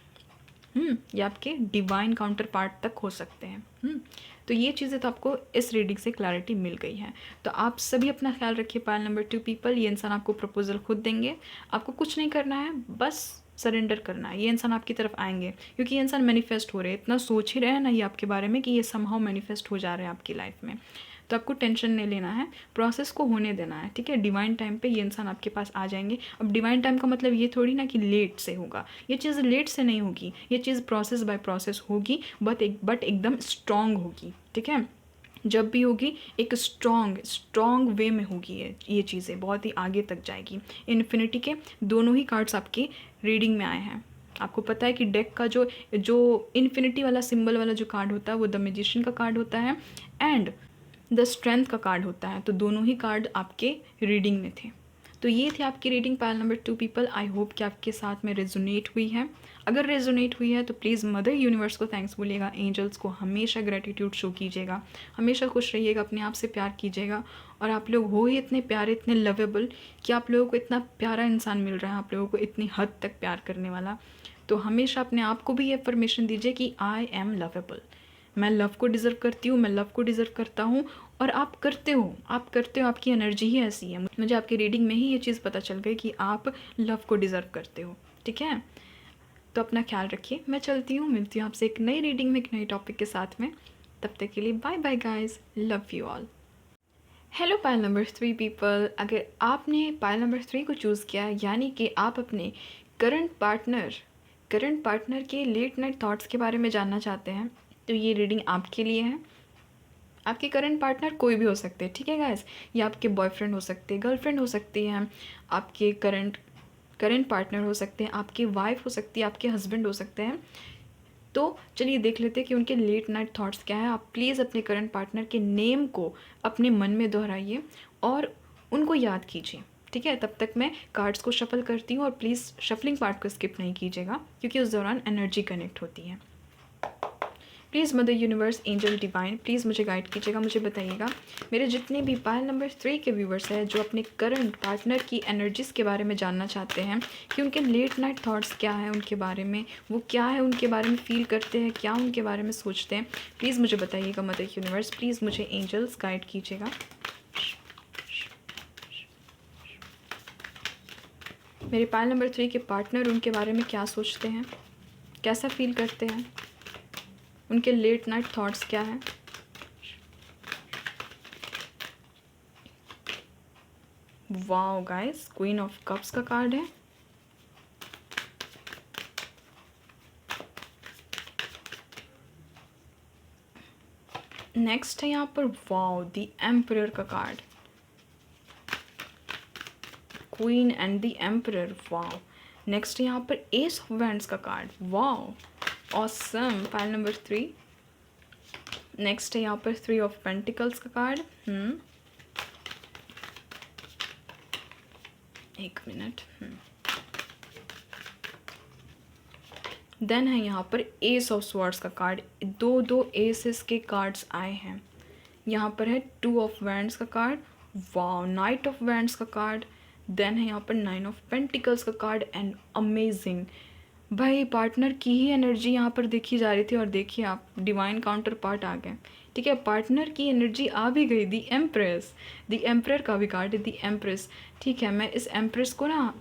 ये आपके डिवाइन काउंटर पार्ट तक हो सकते हैं। तो ये चीज़ें तो आपको इस रीडिंग से क्लैरिटी मिल गई है। तो आप सभी अपना ख्याल रखिए। पाइल नंबर 2 पीपल, ये इंसान आपको प्रपोजल खुद देंगे, आपको कुछ नहीं करना है, बस सरेंडर करना है। ये इंसान आपकी तरफ आएंगे, क्योंकि ये इंसान मैनिफेस्ट हो रहे हैं, इतना सोच ही रहे हैं ना ये आपके बारे में कि ये समहाउ मैनिफेस्ट हो जा रहे हैं आपकी लाइफ में। तो आपको टेंशन नहीं लेना है, प्रोसेस को होने देना है, ठीक है। डिवाइन टाइम पे ये इंसान आपके पास आ जाएंगे। अब डिवाइन टाइम का मतलब ये थोड़ी ना कि लेट से होगा, ये चीज़ लेट से नहीं होगी, ये चीज़ प्रोसेस बाय प्रोसेस होगी, बट एकदम स्ट्रॉन्ग होगी, ठीक है। जब भी होगी एक स्ट्रॉन्ग वे में होगी, ये चीज़ें बहुत ही आगे तक जाएगी। इन्फिनिटी के दोनों ही कार्ड्स आपकी रीडिंग में आए हैं। आपको पता है कि डेक का जो इन्फिनिटी वाला सिंबल वाला जो कार्ड होता है वो द मैजिशियन का कार्ड होता है एंड द स्ट्रेंथ का कार्ड होता है। तो दोनों ही कार्ड आपके रीडिंग में थे। तो ये थी आपकी reading pile number 2 people. I hope कि आपके साथ में रेजोनेट हुई है। अगर रेजोनेट हुई है तो प्लीज़ मदर यूनिवर्स को थैंक्स बोलिएगा, एंजल्स को हमेशा ग्रेटिट्यूड शो कीजिएगा, हमेशा खुश रहिएगा, अपने आप से प्यार कीजिएगा। और आप लोग हो ही इतने प्यारे, इतने लवेबल कि आप लोगों को इतना प्यारा इंसान मिल रहा है, आप लोगों को इतनी हद तक प्यार करने वाला। तो हमेशा अपने आप को भी ये परमिशन दीजिए कि आई एम लवेबल, मैं लव को डिज़र्व करती हूँ, मैं लव को डिज़र्व करता हूँ। और आप करते हो, आपकी एनर्जी ही ऐसी है। मुझे आपकी रीडिंग में ही ये चीज़ पता चल गई कि आप लव को डिज़र्व करते हो, ठीक है। तो अपना ख्याल रखिए, मैं चलती हूँ, मिलती हूँ आपसे एक नई रीडिंग में एक नई टॉपिक के साथ में। तब तक के लिए bye bye guys, love you all. Hello pile number 3 people, अगर आपने पाइल नंबर 3 को चूज़ किया यानी कि आप अपने करंट पार्टनर के लेट नाइट थॉट्स के बारे में जानना चाहते हैं, तो ये रीडिंग आपके लिए है। आपके करंट पार्टनर कोई भी हो सकते हैं, ठीक है गाइस। ये आपके बॉयफ्रेंड हो सकते हैं, गर्लफ्रेंड हो सकती हैं, आपके करंट पार्टनर हो सकते हैं, आपकी वाइफ हो सकती है, आपके हस्बैंड हो सकते हैं। तो चलिए देख लेते हैं कि उनके लेट नाइट थॉट्स क्या है। आप प्लीज़ अपने करंट पार्टनर के नेम को अपने मन में दोहराइए और उनको याद कीजिए, ठीक है। तब तक मैं कार्ड्स को शफल करती हूँ, और प्लीज़ शफलिंग पार्ट को स्किप नहीं कीजिएगा क्योंकि उस दौरान एनर्जी कनेक्ट होती है। Please mother universe, angel divine, please मुझे गाइड कीजिएगा, मुझे बताइएगा मेरे जितने भी पायल नंबर 3 के व्यूवर्स हैं जो अपने करंट पार्टनर की एनर्जीज़ के बारे में जानना चाहते हैं कि उनके लेट नाइट थॉट्स क्या है उनके बारे में, वो क्या है उनके बारे में फ़ील करते हैं, क्या उनके बारे में सोचते हैं, प्लीज़ मुझे बताइएगा मदर यूनिवर्स, प्लीज़ मुझे एंजल्स गाइड कीजिएगा। मेरे पायल नंबर 3 के पार्टनर उनके बारे में क्या सोचते हैं, कैसा फील करते हैं, उनके लेट नाइट थॉट्स क्या हैं। Wow guys, queen of cups का कार्ड है। नेक्स्ट है यहाँ पर वाओ द एम्परर का card, queen and the emperor, wow. Next है यहाँ पर एस ऑफ वैंड्स का card, wow awesome, pile number 3। Next है यहाँ पर 3 ऑफ पेंटिकल्स का कार्ड, एक मिनट। देन है यहाँ पर एस ऑफ स्वॉर्ड्स का कार्ड, दो एसेस के कार्ड्स आए हैं। यहाँ पर है 2 ऑफ वैंड्स का card, wow night of wands का कार्ड। देन है यहाँ पर 9 ऑफ पेंटिकल्स का कार्ड एंड अमेजिंग, भाई पार्टनर की ही एनर्जी यहाँ पर देखी जा रही थी, और देखिए आप डिवाइन काउंटर पार्ट आ गए, ठीक है। पार्टनर की एनर्जी आ भी गई, दी एम्प्रेस, दी एम्परर का भी कार्ड है, दी एम्प्रेस, ठीक है। मैं इस एम्प्रेस को ना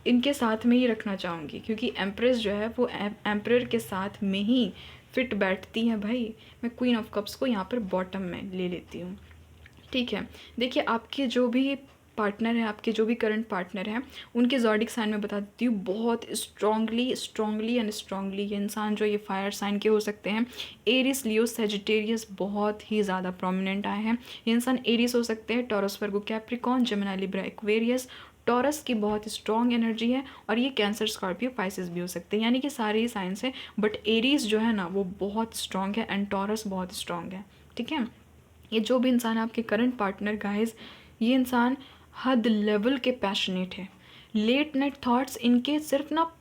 इनके साथ में ही रखना चाहूँगी क्योंकि एम्प्रेस जो है वो एम्परर के साथ में ही फिट बैठती है भाई। मैं क्वीन ऑफ कप्स को यहाँ पर बॉटम में ले लेती हूँ, ठीक है। देखिए आपके जो भी पार्टनर है, आपके जो भी करंट पार्टनर हैं, उनके ज़ॉडिक साइन में बता देती हूँ, बहुत स्ट्रांगली ये इंसान जो ये फायर साइन के हो सकते हैं। एरिस, लियो, सेजिटेरियस बहुत ही ज़्यादा प्रोमिनेंट आए हैं। ये इंसान एरिस हो सकते हैं, Taurus, Virgo, Capricorn, Gemini, Libra, Aquarius. Taurus की बहुत स्ट्रॉन्ग एनर्जी है, और ये कैंसर, स्कॉर्पियो, पाइसेस भी हो सकते हैं, यानी कि सारे ही साइंस हैं, बट एरीज जो है ना वो बहुत स्ट्रॉन्ग है एंड टॉरस बहुत स्ट्रॉन्ग है, ठीक है। ये जो भी इंसान है आपके करंट पार्टनर गाइस, ये इंसान हद लेवल के पैशनेट है। लेट नाइट थॉट्स इनके सिर्फ ना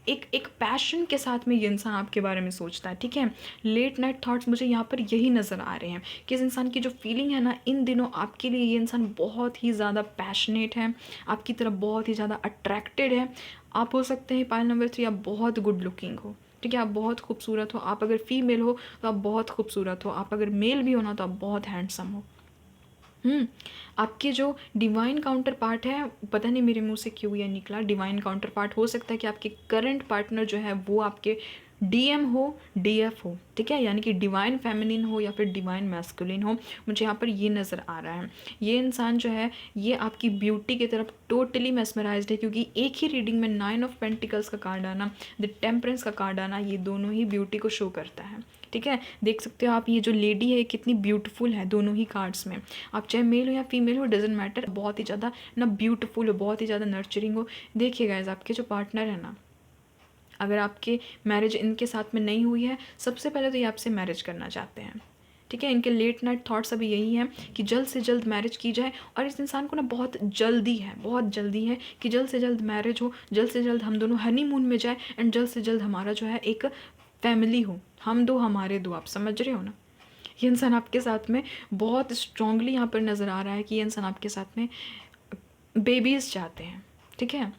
एक पैशन के साथ में ये इंसान आपके बारे में सोचता है, ठीक है। लेट नाइट थॉट्स मुझे यहाँ पर यही नज़र आ रहे हैं कि इस इंसान की जो फीलिंग है ना इन दिनों आपके लिए, ये इंसान बहुत ही ज़्यादा पैशनेट है, आपकी तरफ बहुत ही ज़्यादा अट्रैक्टेड है। आप हो सकते हैं पाइल नंबर 3 आप बहुत गुड लुकिंग हो, ठीक है, आप बहुत खूबसूरत हो। आप अगर फीमेल हो तो आप बहुत खूबसूरत हो, आप अगर मेल भी हो ना तो आप बहुत हैंडसम हो। आपके जो डिवाइन काउंटर पार्ट है, पता नहीं मेरे मुंह से क्यों ये निकला, डिवाइन काउंटर पार्ट हो सकता है कि आपके करंट पार्टनर जो है वो आपके डीएम हो, डीएफ हो, ठीक है, यानी कि डिवाइन फेमिनिन हो या फिर डिवाइन मैस्कुलिन हो। मुझे यहाँ पर ये नज़र आ रहा है, ये इंसान जो है ये आपकी ब्यूटी की तरफ टोटली मेस्मराइज्ड है, क्योंकि एक ही रीडिंग में 9 ऑफ पेंटिकल्स का कार्ड आना, द टेम्परेंस का कार्ड आना, ये दोनों ही ब्यूटी को शो करता है, ठीक है। देख सकते हो आप ये जो लेडी है कितनी ब्यूटीफुल है दोनों ही कार्ड्स में। आप चाहे मेल हो या फीमेल हो डजेंट मैटर, बहुत ही ज़्यादा ना ब्यूटीफुल हो, बहुत ही ज़्यादा नर्चरिंग हो। देखिए गाइस, आपके जो पार्टनर है ना, अगर आपके मैरिज इनके साथ में नहीं हुई है, सबसे पहले तो ये आपसे मैरिज करना चाहते हैं, ठीक है। इनके लेट नाइट थॉट्स अभी यही हैं कि जल्द से जल्द मैरिज की जाए, और इस इंसान को ना बहुत जल्दी है कि जल्द से जल्द मैरिज हो, जल्द से जल्द हम दोनों हनीमून में जाए, एंड जल्द से जल्द हमारा जो है एक फैमिली हो, हम दो हमारे दो, आप समझ रहे हो ना। ये इंसान आपके साथ में बहुत स्ट्रांगली यहाँ पर नज़र आ रहा है कि ये इंसान आपके साथ में बेबीज़ चाहते हैं, ठीक है,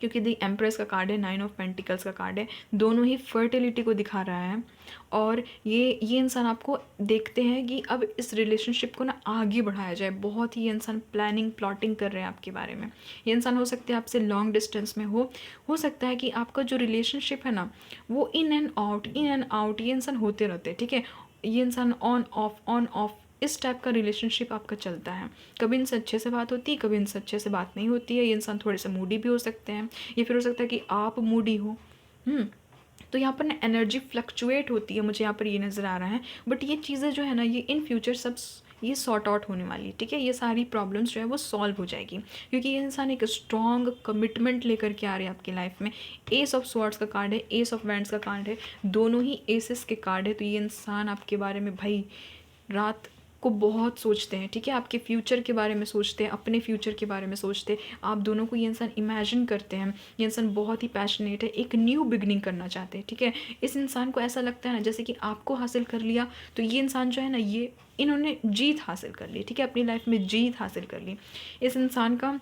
क्योंकि द एम्प्रेस का कार्ड है, 9 ऑफ पेंटिकल्स का कार्ड है, दोनों ही फर्टिलिटी को दिखा रहा है। और ये इंसान आपको देखते हैं कि अब इस रिलेशनशिप को ना आगे बढ़ाया जाए, बहुत ही ये इंसान प्लानिंग प्लॉटिंग कर रहे हैं आपके बारे में। ये इंसान हो सकता है आपसे लॉन्ग डिस्टेंस में हो सकता है कि आपका जो रिलेशनशिप है ना वो इन एंड आउट ये इंसान होते रहते हैं, ठीक है। ये इंसान ऑन ऑफ इस टाइप का रिलेशनशिप आपका चलता है, कभी इनसे अच्छे से बात होती है, कभी इनसे अच्छे से बात नहीं होती है। ये इंसान थोड़े से मूडी भी हो सकते हैं, या फिर हो सकता है कि आप मूडी हो। तो यहाँ पर ना एनर्जी फ्लक्चुएट होती है, मुझे यहाँ पर ये नज़र आ रहा है। बट ये चीज़ें जो है ना ये इन फ्यूचर सब ये सॉर्ट आउट होने वाली है, ठीक है। ये सारी प्रॉब्लम्स जो है वो सॉल्व हो जाएगी, क्योंकि ये इंसान एक स्ट्रॉन्ग कमिटमेंट लेकर के आ रहे हैं आपकी लाइफ में। एस ऑफ स्वॉर्ड्स का कार्ड है, एस ऑफ वैंड्स का कार्ड है, दोनों ही एसेस के कार्ड है। तो ये इंसान आपके बारे में भाई रात को बहुत सोचते हैं, ठीक है। आपके फ्यूचर के बारे में सोचते हैं, अपने फ्यूचर के बारे में सोचते हैं। आप दोनों को ये इंसान इमेजिन करते हैं। ये इंसान बहुत ही पैशनेट है, एक न्यू बिगनिंग करना चाहते हैं, ठीक है। इस इंसान को ऐसा लगता है ना जैसे कि आपको हासिल कर लिया, तो ये इंसान जो है ना, ये इन्होंने जीत हासिल कर ली, ठीक है, अपनी लाइफ में जीत हासिल कर ली। इस इंसान का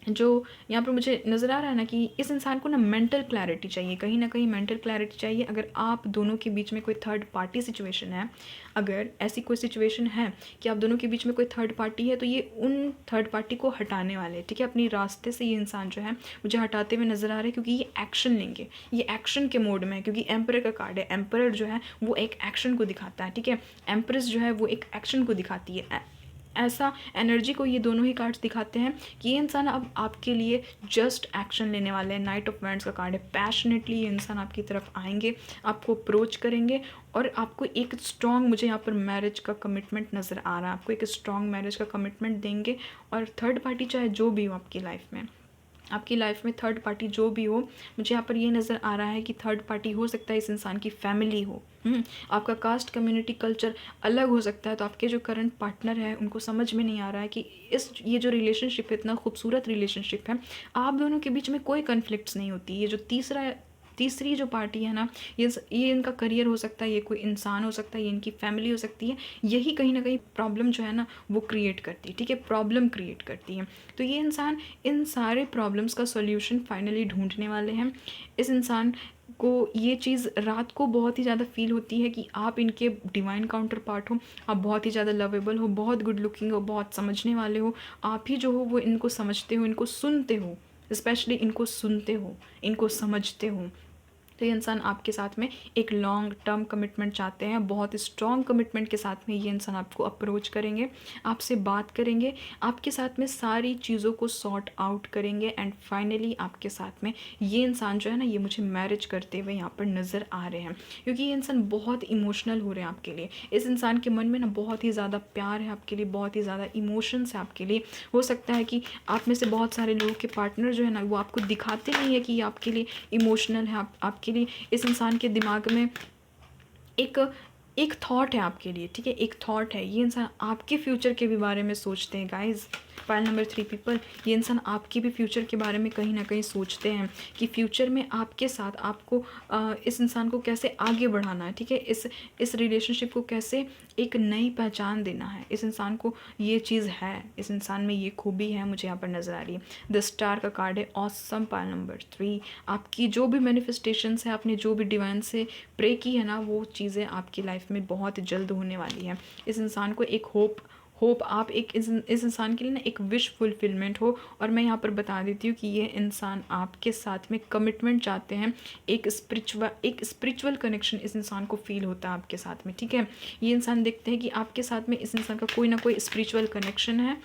जो यहाँ पर मुझे नज़र आ रहा है ना, कि इस इंसान को ना मेंटल क्लैरिटी चाहिए, कहीं ना कहीं मेंटल क्लैरिटी चाहिए। अगर आप दोनों के बीच में कोई थर्ड पार्टी सिचुएशन है, अगर ऐसी कोई सिचुएशन है कि आप दोनों के बीच में कोई थर्ड पार्टी है, तो ये उन थर्ड पार्टी को हटाने वाले हैं, ठीक है। अपनी रास्ते से ये इंसान जो है मुझे हटाते हुए नज़र आ रहा है, क्योंकि ये एक्शन लेंगे, ये एक्शन के मोड में है, क्योंकि एम्परर का कार्ड है। एम्परर जो है वो एक एक्शन को दिखाता है, ठीक है। एम्प्रेस जो है वो एक एक्शन को दिखाती है। ऐसा एनर्जी को ये दोनों ही कार्ड्स दिखाते हैं कि ये इंसान अब आपके लिए जस्ट एक्शन लेने वाले हैं। नाइट ऑफ वैंड्स का कार्ड है। पैशनेटली ये इंसान आपकी तरफ आएंगे, आपको अप्रोच करेंगे और आपको एक स्ट्रॉन्ग, मुझे यहाँ पर मैरिज का कमिटमेंट नज़र आ रहा है, आपको एक स्ट्रॉन्ग मैरिज का कमिटमेंट देंगे। और थर्ड पार्टी चाहे जो भी हो आपकी लाइफ में, आपकी लाइफ में थर्ड पार्टी जो भी हो, मुझे यहाँ पर ये नज़र आ रहा है कि थर्ड पार्टी हो सकता है इस इंसान की फैमिली हो। आपका कास्ट, कम्युनिटी, कल्चर अलग हो सकता है। तो आपके जो करंट पार्टनर है उनको समझ में नहीं आ रहा है कि ये जो रिलेशनशिप है, इतना खूबसूरत रिलेशनशिप है, आप दोनों के बीच में कोई कन्फ्लिक्ट्स नहीं होती। ये जो तीसरी जो पार्टी है ना, ये इनका करियर हो सकता है, ये कोई इंसान हो सकता है, ये इनकी फैमिली हो सकती है। यही कहीं ना कहीं प्रॉब्लम जो है ना वो क्रिएट करती है, ठीक है, प्रॉब्लम क्रिएट करती है। तो ये इंसान इन सारे प्रॉब्लम्स का सॉल्यूशन फाइनली ढूंढने वाले हैं। इस इंसान को ये चीज़ रात को बहुत ही ज़्यादा फील होती है कि आप इनके डिवाइन काउंटर पार्ट हो, आप बहुत ही ज़्यादा लवेबल हो, बहुत गुड लुकिंग हो, बहुत समझने वाले हो। आप ही जो हो वो इनको समझते हो, इनको सुनते हो, स्पेशली इनको सुनते हो, इनको समझते हो। तो ये इंसान आपके साथ में एक लॉन्ग टर्म कमिटमेंट चाहते हैं। बहुत स्ट्रॉन्ग कमिटमेंट के साथ में ये इंसान आपको अप्रोच करेंगे, आपसे बात करेंगे, आपके साथ में सारी चीज़ों को सॉर्ट आउट करेंगे एंड फाइनली आपके साथ में ये इंसान जो है ना, ये मुझे मैरिज करते हुए यहाँ पर नज़र आ रहे हैं, क्योंकि ये इंसान बहुत इमोशनल हो रहे हैं आपके लिए। इस इंसान के मन में ना बहुत ही ज़्यादा प्यार है आपके लिए, बहुत ही ज़्यादा इमोशंस है आपके लिए। हो सकता है कि आप में से बहुत सारे लोगों के पार्टनर जो है ना वो आपको दिखाते नहीं है कि ये आपके लिए इमोशनल है। आपके लिए इस इंसान के दिमाग में एक एक थॉट है आपके लिए, ठीक है, एक थॉट है। ये इंसान आपके फ्यूचर के भी बारे में सोचते हैं गाइज। फाइल नंबर 3 पीपल, ये इंसान आपके भी फ्यूचर के बारे में कहीं ना कहीं सोचते हैं कि फ्यूचर में आपके साथ आपको इस इंसान को कैसे आगे बढ़ाना है, ठीक है, इस रिलेशनशिप को कैसे एक नई पहचान देना है। इस इंसान को ये चीज़ है, इस इंसान में ये खूबी है, मुझे यहाँ पर नज़र आ रही है। द स्टार का कार्ड है। ऑसम पाइल नंबर 3, आपकी जो भी मैनिफेस्टेशंस है, आपने जो भी डिवाइन से प्रे की है ना, वो चीज़ें आपकी लाइफ में बहुत जल्द होने वाली है। इस इंसान को एक होप आप एक इस इंसान के लिए ना एक विश फुलफिलमेंट हो। और मैं यहाँ पर बता देती हूँ कि ये इंसान आपके साथ में कमिटमेंट चाहते हैं। एक स्पिरिचुअल कनेक्शन इस इंसान को फील होता है आपके साथ में, ठीक है। ये इंसान देखते हैं कि आपके साथ में इस इंसान का कोई ना कोई स्पिरिचुअल कनेक्शन है,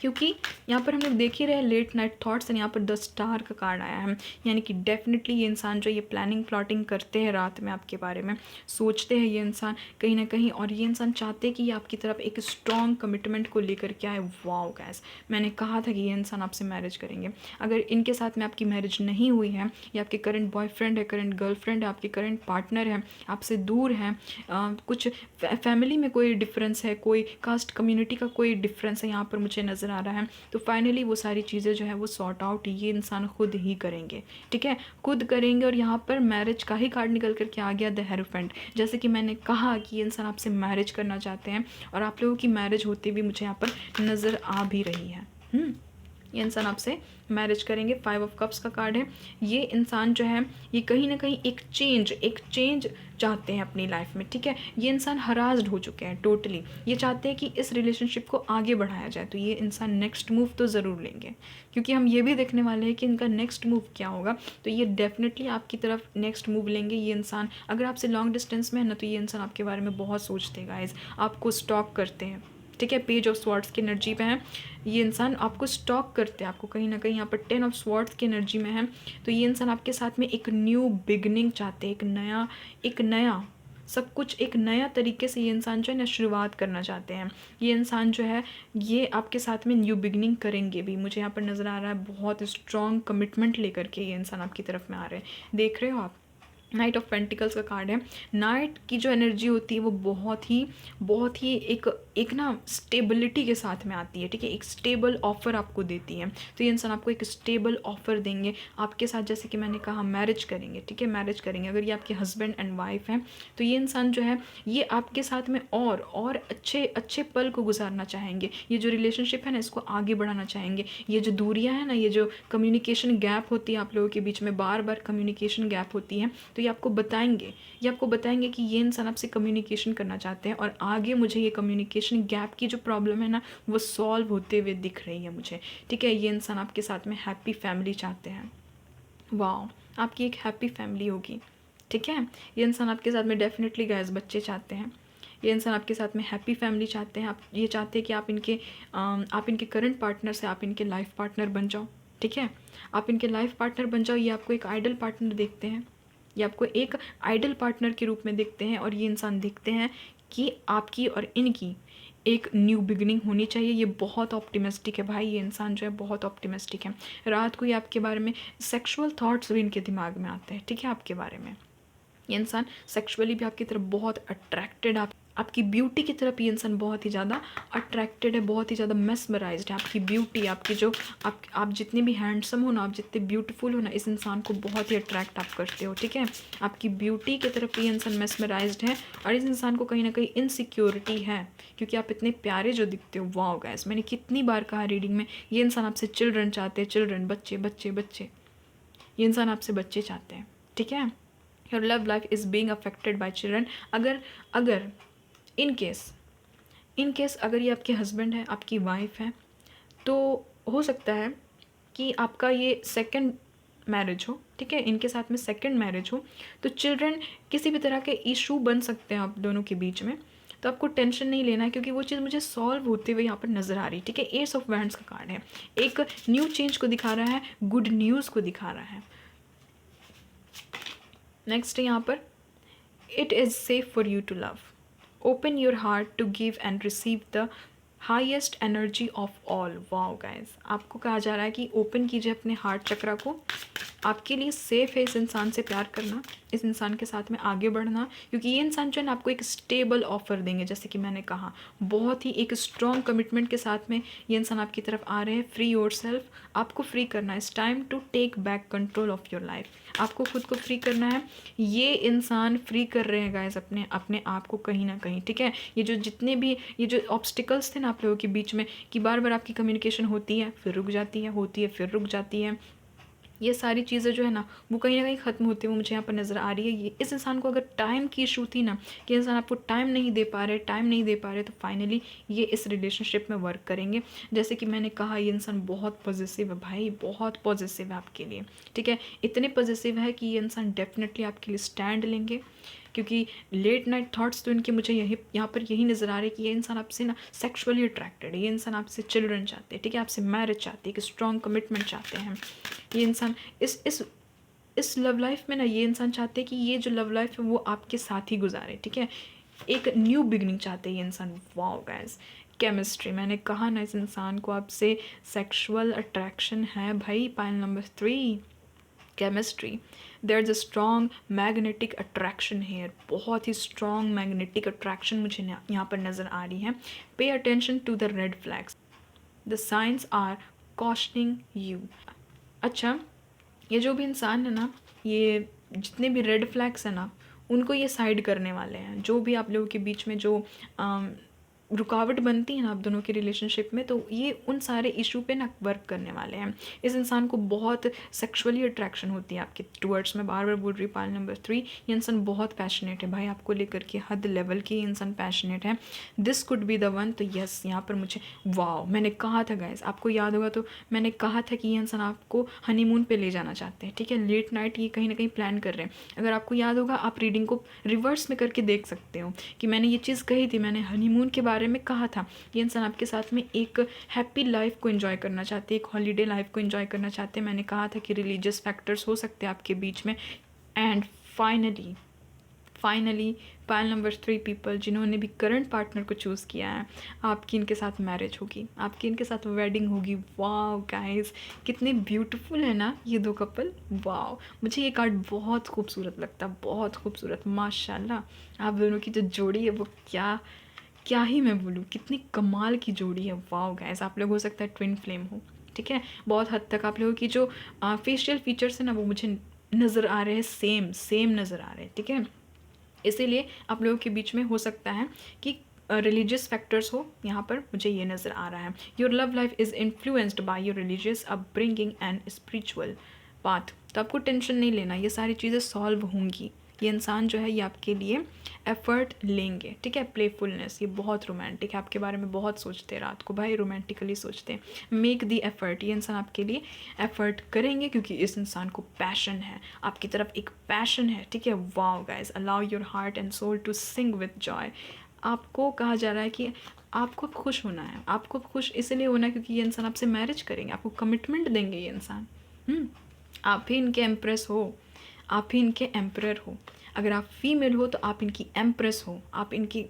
क्योंकि यहाँ पर हम लोग देख ही रहे हैं लेट नाइट थॉट्स एंड यहाँ पर द स्टार का कार्ड आया है। यानी कि डेफिनेटली ये इंसान जो ये प्लानिंग प्लॉटिंग करते हैं रात में आपके बारे में, सोचते हैं ये इंसान कहीं ना कहीं, और ये इंसान चाहते हैं कि ये आपकी तरफ एक स्ट्रॉन्ग कमिटमेंट को लेकर के आए। वाओ गैस, मैंने कहा था कि ये इंसान आपसे मैरिज करेंगे। अगर इनके साथ में आपकी मैरिज नहीं हुई है, या आपके करंट बॉयफ्रेंड है, करंट गर्लफ्रेंड है, आपके करंट पार्टनर है, आपसे दूर हैं, कुछ फैमिली में कोई डिफरेंस है, कोई कास्ट कम्युनिटी का कोई डिफरेंस है यहाँ पर मुझे नज़र आ रहा है, तो फाइनली वो सारी चीज़ें जो है वो सॉर्ट आउट ये इंसान खुद ही करेंगे, ठीक है, खुद करेंगे। और यहाँ पर मैरिज का ही कार्ड निकल करके आ गया, द हेरोफेंट। जैसे कि मैंने कहा कि ये इंसान आपसे मैरिज करना चाहते हैं और आप लोगों की मैरिज होती भी मुझे यहाँ पर नज़र आ भी रही है। ये इंसान आपसे मैरिज करेंगे। 5 ऑफ कप्स का कार्ड है। ये इंसान जो है ये कहीं ना कहीं एक चेंज चाहते हैं अपनी लाइफ में, ठीक है। ये इंसान हरास्ड हो चुके हैं टोटली, ये चाहते हैं कि इस रिलेशनशिप को आगे बढ़ाया जाए। तो ये इंसान नेक्स्ट मूव तो ज़रूर लेंगे, क्योंकि हम ये भी देखने वाले हैं कि इनका नेक्स्ट मूव क्या होगा। तो ये डेफिनेटली आपकी तरफ नेक्स्ट मूव लेंगे। ये इंसान अगर आपसे लॉन्ग डिस्टेंस में है ना, तो ये इंसान आपके बारे में बहुत सोचते हैं गाइस, आपको स्टॉक करते हैं, ठीक है। पेज ऑफ स्वॉर्ड्स की एनर्जी पे है ये इंसान, आपको स्टॉक करते हैं, आपको कहीं ना कहीं यहाँ पर 10 ऑफ स्वॉर्ड्स की एनर्जी में है। तो ये इंसान आपके साथ में एक न्यू बिगनिंग चाहते हैं, एक नया सब कुछ एक नया तरीके से ये इंसान जो है ना शुरुआत करना चाहते हैं। ये इंसान जो है ये आपके साथ में न्यू बिगनिंग करेंगे भी। मुझे यहाँ पर नज़र आ रहा है बहुत स्ट्रॉन्ग कमिटमेंट लेकर के ये इंसान आपकी तरफ में आ रहे हैं। देख रहे हो आप, नाइट ऑफ पेंटिकल्स का कार्ड है। नाइट की जो एनर्जी होती है वो बहुत ही एक ना स्टेबिलिटी के साथ में आती है, ठीक है। एक स्टेबल ऑफर आपको देती है। तो ये इंसान आपको एक स्टेबल ऑफर देंगे आपके साथ, जैसे कि मैंने कहा मैरिज करेंगे, ठीक है, मैरिज करेंगे। अगर ये आपके हस्बैंड एंड वाइफ हैं तो ये इंसान जो है ये आपके साथ में और अच्छे अच्छे पल को गुजारना चाहेंगे। ये जो रिलेशनशिप है ना इसको आगे बढ़ाना चाहेंगे। ये जो दूरियां हैं ना, ये जो कम्युनिकेशन गैप होती है आप लोगों के बीच में, बार बार कम्युनिकेशन गैप होती है, तो ये आपको बताएंगे कि ये इंसान आपसे कम्युनिकेशन करना चाहते हैं और आगे मुझे ये कम्युनिकेशन गैप की जो प्रॉब्लम है ना वो सॉल्व होते हुए दिख रही है मुझे, ठीक है। ये इंसान आपके साथ में हैप्पी फैमिली चाहते हैं। वाह, आपकी एक हैप्पी फैमिली होगी, ठीक है। ये इंसान आपके साथ में डेफिनेटली गाइस बच्चे चाहते हैं। ये इंसान आपके साथ में हैप्पी फैमिली चाहते हैं। आप ये चाहते हैं कि आप इनके करंट पार्टनर से आप इनके लाइफ पार्टनर बन जाओ, ठीक है। आप इनके लाइफ पार्टनर बन जाओ। ये आपको एक आइडल पार्टनर देखते हैं, ये आपको एक आइडल पार्टनर के रूप में देखते हैं और ये इंसान देखते हैं कि आपकी और इनकी एक न्यू बिगिनिंग होनी चाहिए। ये बहुत ऑप्टिमिस्टिक है भाई, ये इंसान जो है बहुत ऑप्टिमिस्टिक है। रात को ये आपके बारे में सेक्सुअल थॉट्स भी इनके दिमाग में आते हैं, ठीक है, आपके बारे में। ये इंसान सेक्सुअली भी आपकी तरफ बहुत अट्रैक्टेड, आपकी ब्यूटी की तरफ ये इंसान बहुत ही ज़्यादा अट्रैक्टेड है, बहुत ही ज़्यादा मेस्मराइज्ड है। आपकी ब्यूटी, आपकी जो आप जितने भी हैंडसम हो ना, आप जितने ब्यूटीफुल हो ना, इस इंसान को बहुत ही अट्रैक्ट आप करते हो, ठीक है। आपकी ब्यूटी की तरफ ये इंसान मेस्मराइज्ड है और इस इंसान को कहीं ना कहीं इनसिक्योरिटी है क्योंकि आप इतने प्यारे जो दिखते हो। वाओ गाइस, मैंने कितनी बार कहा रीडिंग में, ये इंसान आपसे चिल्ड्रन चाहते हैं, चिल्ड्रन, बच्चे बच्चे बच्चे। ये इंसान आपसे बच्चे चाहते हैं, ठीक है। Your love life is being affected by children. अगर इन केस अगर ये आपके हस्बैंड है, आपकी वाइफ है, तो हो सकता है कि आपका ये सेकंड मैरिज हो, ठीक है, इनके साथ में सेकंड मैरिज हो, तो चिल्ड्रन किसी भी तरह के इशू बन सकते हैं आप दोनों के बीच में। तो आपको टेंशन नहीं लेना है क्योंकि वो चीज़ मुझे सॉल्व होते हुए यहाँ पर नज़र आ रही है, ठीक है। एस ऑफ वैंड्स का कार्ड है, एक न्यू चेंज को दिखा रहा है, गुड न्यूज़ को दिखा रहा है। नेक्स्ट है यहाँ पर, it is safe for you to love, open your heart to give and receive the highest energy of all। Wow guys, आपको कहा जा रहा है कि ओपन कीजिए अपने हार्ट चक्रा को। आपके लिए सेफ़ है इस इंसान से प्यार करना, इस इंसान के साथ में आगे बढ़ना, क्योंकि ये इंसान जो है ना आपको एक स्टेबल ऑफर देंगे। जैसे कि मैंने कहा, बहुत ही एक स्ट्रॉन्ग कमिटमेंट के साथ में ये इंसान आपकी तरफ आ रहे हैं। फ्री योरसेल्फ, आपको फ्री करना है। It's time to take back control of your life. आपको खुद को फ्री करना है। ये इंसान फ्री कर रहे हैं गाइस अपने आप को कहीं ना कहीं, ठीक है। ये जो जितने भी ये जो ऑब्स्टिकल्स थे ना आप लोगों के बीच में कि बार बार आपकी कम्युनिकेशन होती है फिर रुक जाती है, होती है फिर रुक जाती है, ये सारी चीज़ें जो है ना वो कहीं ना कहीं ख़त्म होती है, मुझे यहाँ पर नज़र आ रही है। ये इस इंसान को अगर टाइम की इशू थी ना कि इंसान आपको टाइम नहीं दे पा रहे, तो फाइनली ये इस रिलेशनशिप में वर्क करेंगे। जैसे कि मैंने कहा, ये इंसान बहुत पॉजिटिव है भाई, बहुत पॉजिटिव है आपके लिए, ठीक है। इतने पॉजिटिव है कि ये इंसान डेफिनेटली आपके लिए स्टैंड लेंगे, क्योंकि लेट नाइट थॉट्स तो इनके मुझे यहाँ पर यही नज़र आ रहे हैं कि ये इंसान आपसे ना सेक्सुअली अट्रैक्टेड है। ये इंसान आपसे चिल्ड्रन चाहते हैं, ठीक है, आपसे मैरिज चाहते हैं, एक स्ट्रॉन्ग कमिटमेंट चाहते हैं। ये इंसान इस लव लाइफ में ना ये इंसान चाहते हैं कि ये जो लव लाइफ है वो आपके साथ ही गुजारे, ठीक है। एक न्यू बिगनिंग चाहते हैं ये इंसान। वाओ गाइस, केमिस्ट्री, मैंने कहा ना इस इंसान को आपसे सेक्सुअल अट्रैक्शन है भाई। Pile number 3, chemistry. There is a strong magnetic attraction here, बहुत ही स्ट्रॉन्ग मैग्नेटिक अट्रैक्शन मुझे यहाँ पर नज़र आ रही है। Pay attention to the red flags, the signs are cautioning you. अच्छा, ये जो भी इंसान है ना, ये जितने भी रेड फ्लैग्स हैं ना उनको ये साइड करने वाले हैं। जो भी आप लोगों के बीच में जो रुकावट बनती है ना आप दोनों के रिलेशनशिप में, तो ये उन सारे इशू पे ना वर्क करने वाले हैं। इस इंसान को बहुत सेक्सुअली अट्रैक्शन होती है आपके टूवर्ड्स में। बार बार बोल रही पाइल नंबर 3, ये इंसान बहुत पैशनेट है भाई आपको लेकर के, हद लेवल की इंसान पैशनेट है। This could be the one. तो यस, यहाँ पर मुझे वाओ, मैंने कहा था गाइस, आपको याद होगा तो मैंने कहा था कि ये इंसान आपको हनीमून पे ले जाना चाहते हैं, ठीक है। लेट नाइट ये कहीं ना कहीं प्लान कर रहे हैं। अगर आपको याद होगा आप रीडिंग को रिवर्स में करके देख सकते हो कि मैंने ये चीज़ कही थी, मैंने हनीमून के बारे में कहा था। ये इंसान आपके साथ में एक हैप्पी लाइफ को एंजॉय करना चाहते हैं, एक हॉलीडे लाइफ को एंजॉय करना चाहते हैं। मैंने कहा था कि रिलीजियस फैक्टर्स हो सकते हैं आपके बीच में। And finally pile number 3 people जिन्होंने भी करंट पार्टनर को चूज़ किया है, आपकी इनके साथ मैरिज होगी, आपकी इनके साथ वेडिंग होगी। वाह गाइस, कितने ब्यूटीफुल है ना ये दो कपल। वाह, मुझे ये कार्ड बहुत खूबसूरत लगता है, बहुत खूबसूरत माशाल्लाह। आप दोनों की जो जोड़ी है वो क्या क्या ही मैं बोलूँ, कितनी कमाल की जोड़ी है। वाह गाइस, आप लोग हो सकता है ट्विन फ्लेम हो, ठीक है। बहुत हद तक आप लोगों की जो फेशियल फीचर्स है ना वो मुझे नज़र आ रहे हैं, सेम सेम नज़र आ रहे हैं, ठीक है। इसीलिए आप लोगों के बीच में हो सकता है कि रिलीजियस फैक्टर्स हो, यहाँ पर मुझे ये नज़र आ रहा है। Your love life is influenced by your religious upbringing and spiritual path. तो आपको टेंशन नहीं लेना, ये सारी चीज़ें सॉल्व होंगी। ये इंसान जो है ये आपके लिए एफर्ट लेंगे, ठीक है। प्लेफुलनेस, ये बहुत रोमांटिक है, आपके बारे में बहुत सोचते हैं रात को भाई, रोमांटिकली सोचते हैं। मेक दी एफर्ट, ये इंसान आपके लिए एफर्ट करेंगे क्योंकि इस इंसान को पैशन है, आपकी तरफ एक पैशन है, ठीक है। Wow guys, allow your heart and soul to sing with joy. आपको कहा जा रहा है कि आपको खुश होना है, आपको खुश इसलिए होना है क्योंकि ये इंसान आपसे मैरिज करेंगे, आपको कमिटमेंट देंगे ये इंसान। आप ही इनके एम्प्रेस हो, आप ही इनके एम्परर हो। अगर आप फीमेल हो तो आप इनकी एम्प्रेस हो, आप इनकी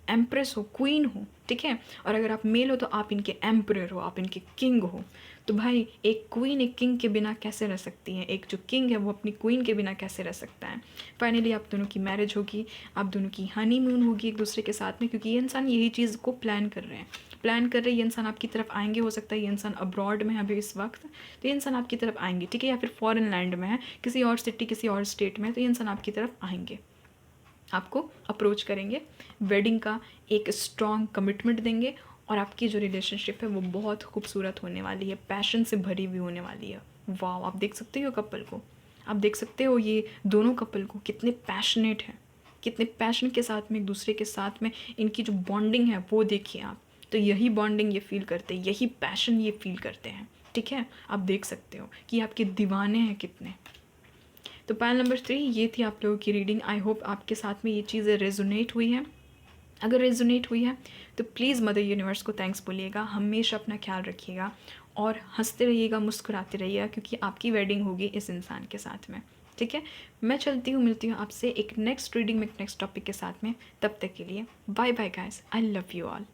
एम्प्रेस हो, क्वीन हो, ठीक है। और अगर आप मेल हो तो आप इनके एम्परर हो, आप इनके किंग हो। तो भाई एक क्वीन एक किंग के बिना कैसे रह सकती है, एक जो किंग है वो अपनी क्वीन के बिना कैसे रह सकता है। फाइनली आप दोनों की मैरिज होगी, आप दोनों की हनीमून होगी एक दूसरे के साथ में, क्योंकि ये इंसान यही चीज़ को प्लान कर रहे हैं, प्लान कर रहे हैं। ये इंसान आपकी तरफ आएंगे, हो सकता है ये इंसान अब्रॉड में है अभी इस वक्त, तो ये इंसान आपकी तरफ आएंगे, ठीक है। या फिर फॉरेन लैंड में है, किसी और सिटी किसी और स्टेट में है, तो ये इंसान आपकी तरफ आएंगे, आपको अप्रोच करेंगे, वेडिंग का एक स्ट्रॉन्ग कमिटमेंट देंगे, और आपकी जो रिलेशनशिप है वो बहुत खूबसूरत होने वाली है, पैशन से भरी हुई होने वाली है। वाह, आप देख सकते हो कपल को, आप देख सकते हो ये दोनों कपल को कितने पैशनेट हैं, कितने पैशन के साथ में एक दूसरे के साथ में इनकी जो बॉन्डिंग है वो देखिए आप। तो यही बॉन्डिंग ये फील करते हैं, यही पैशन ये फील करते हैं, ठीक है। आप देख सकते हो कि आपके दीवाने हैं कितने। तो पायल नंबर 3 ये थी आप लोगों की रीडिंग। आई होप आपके साथ में ये चीज़ें रेजोनेट हुई हैं। अगर रेजोनेट हुई है तो प्लीज़ मदर यूनिवर्स को थैंक्स बोलिएगा, हमेशा अपना ख्याल रखिएगा और हंसते रहिएगा, मुस्कुराते रहिएगा, क्योंकि आपकी वेडिंग होगी इस इंसान के साथ में, ठीक है। मैं चलती हूँ, मिलती हूँ आपसे एक नेक्स्ट रीडिंग में एक नेक्स्ट टॉपिक के साथ में। तब तक के लिए bye bye guys, I love you all.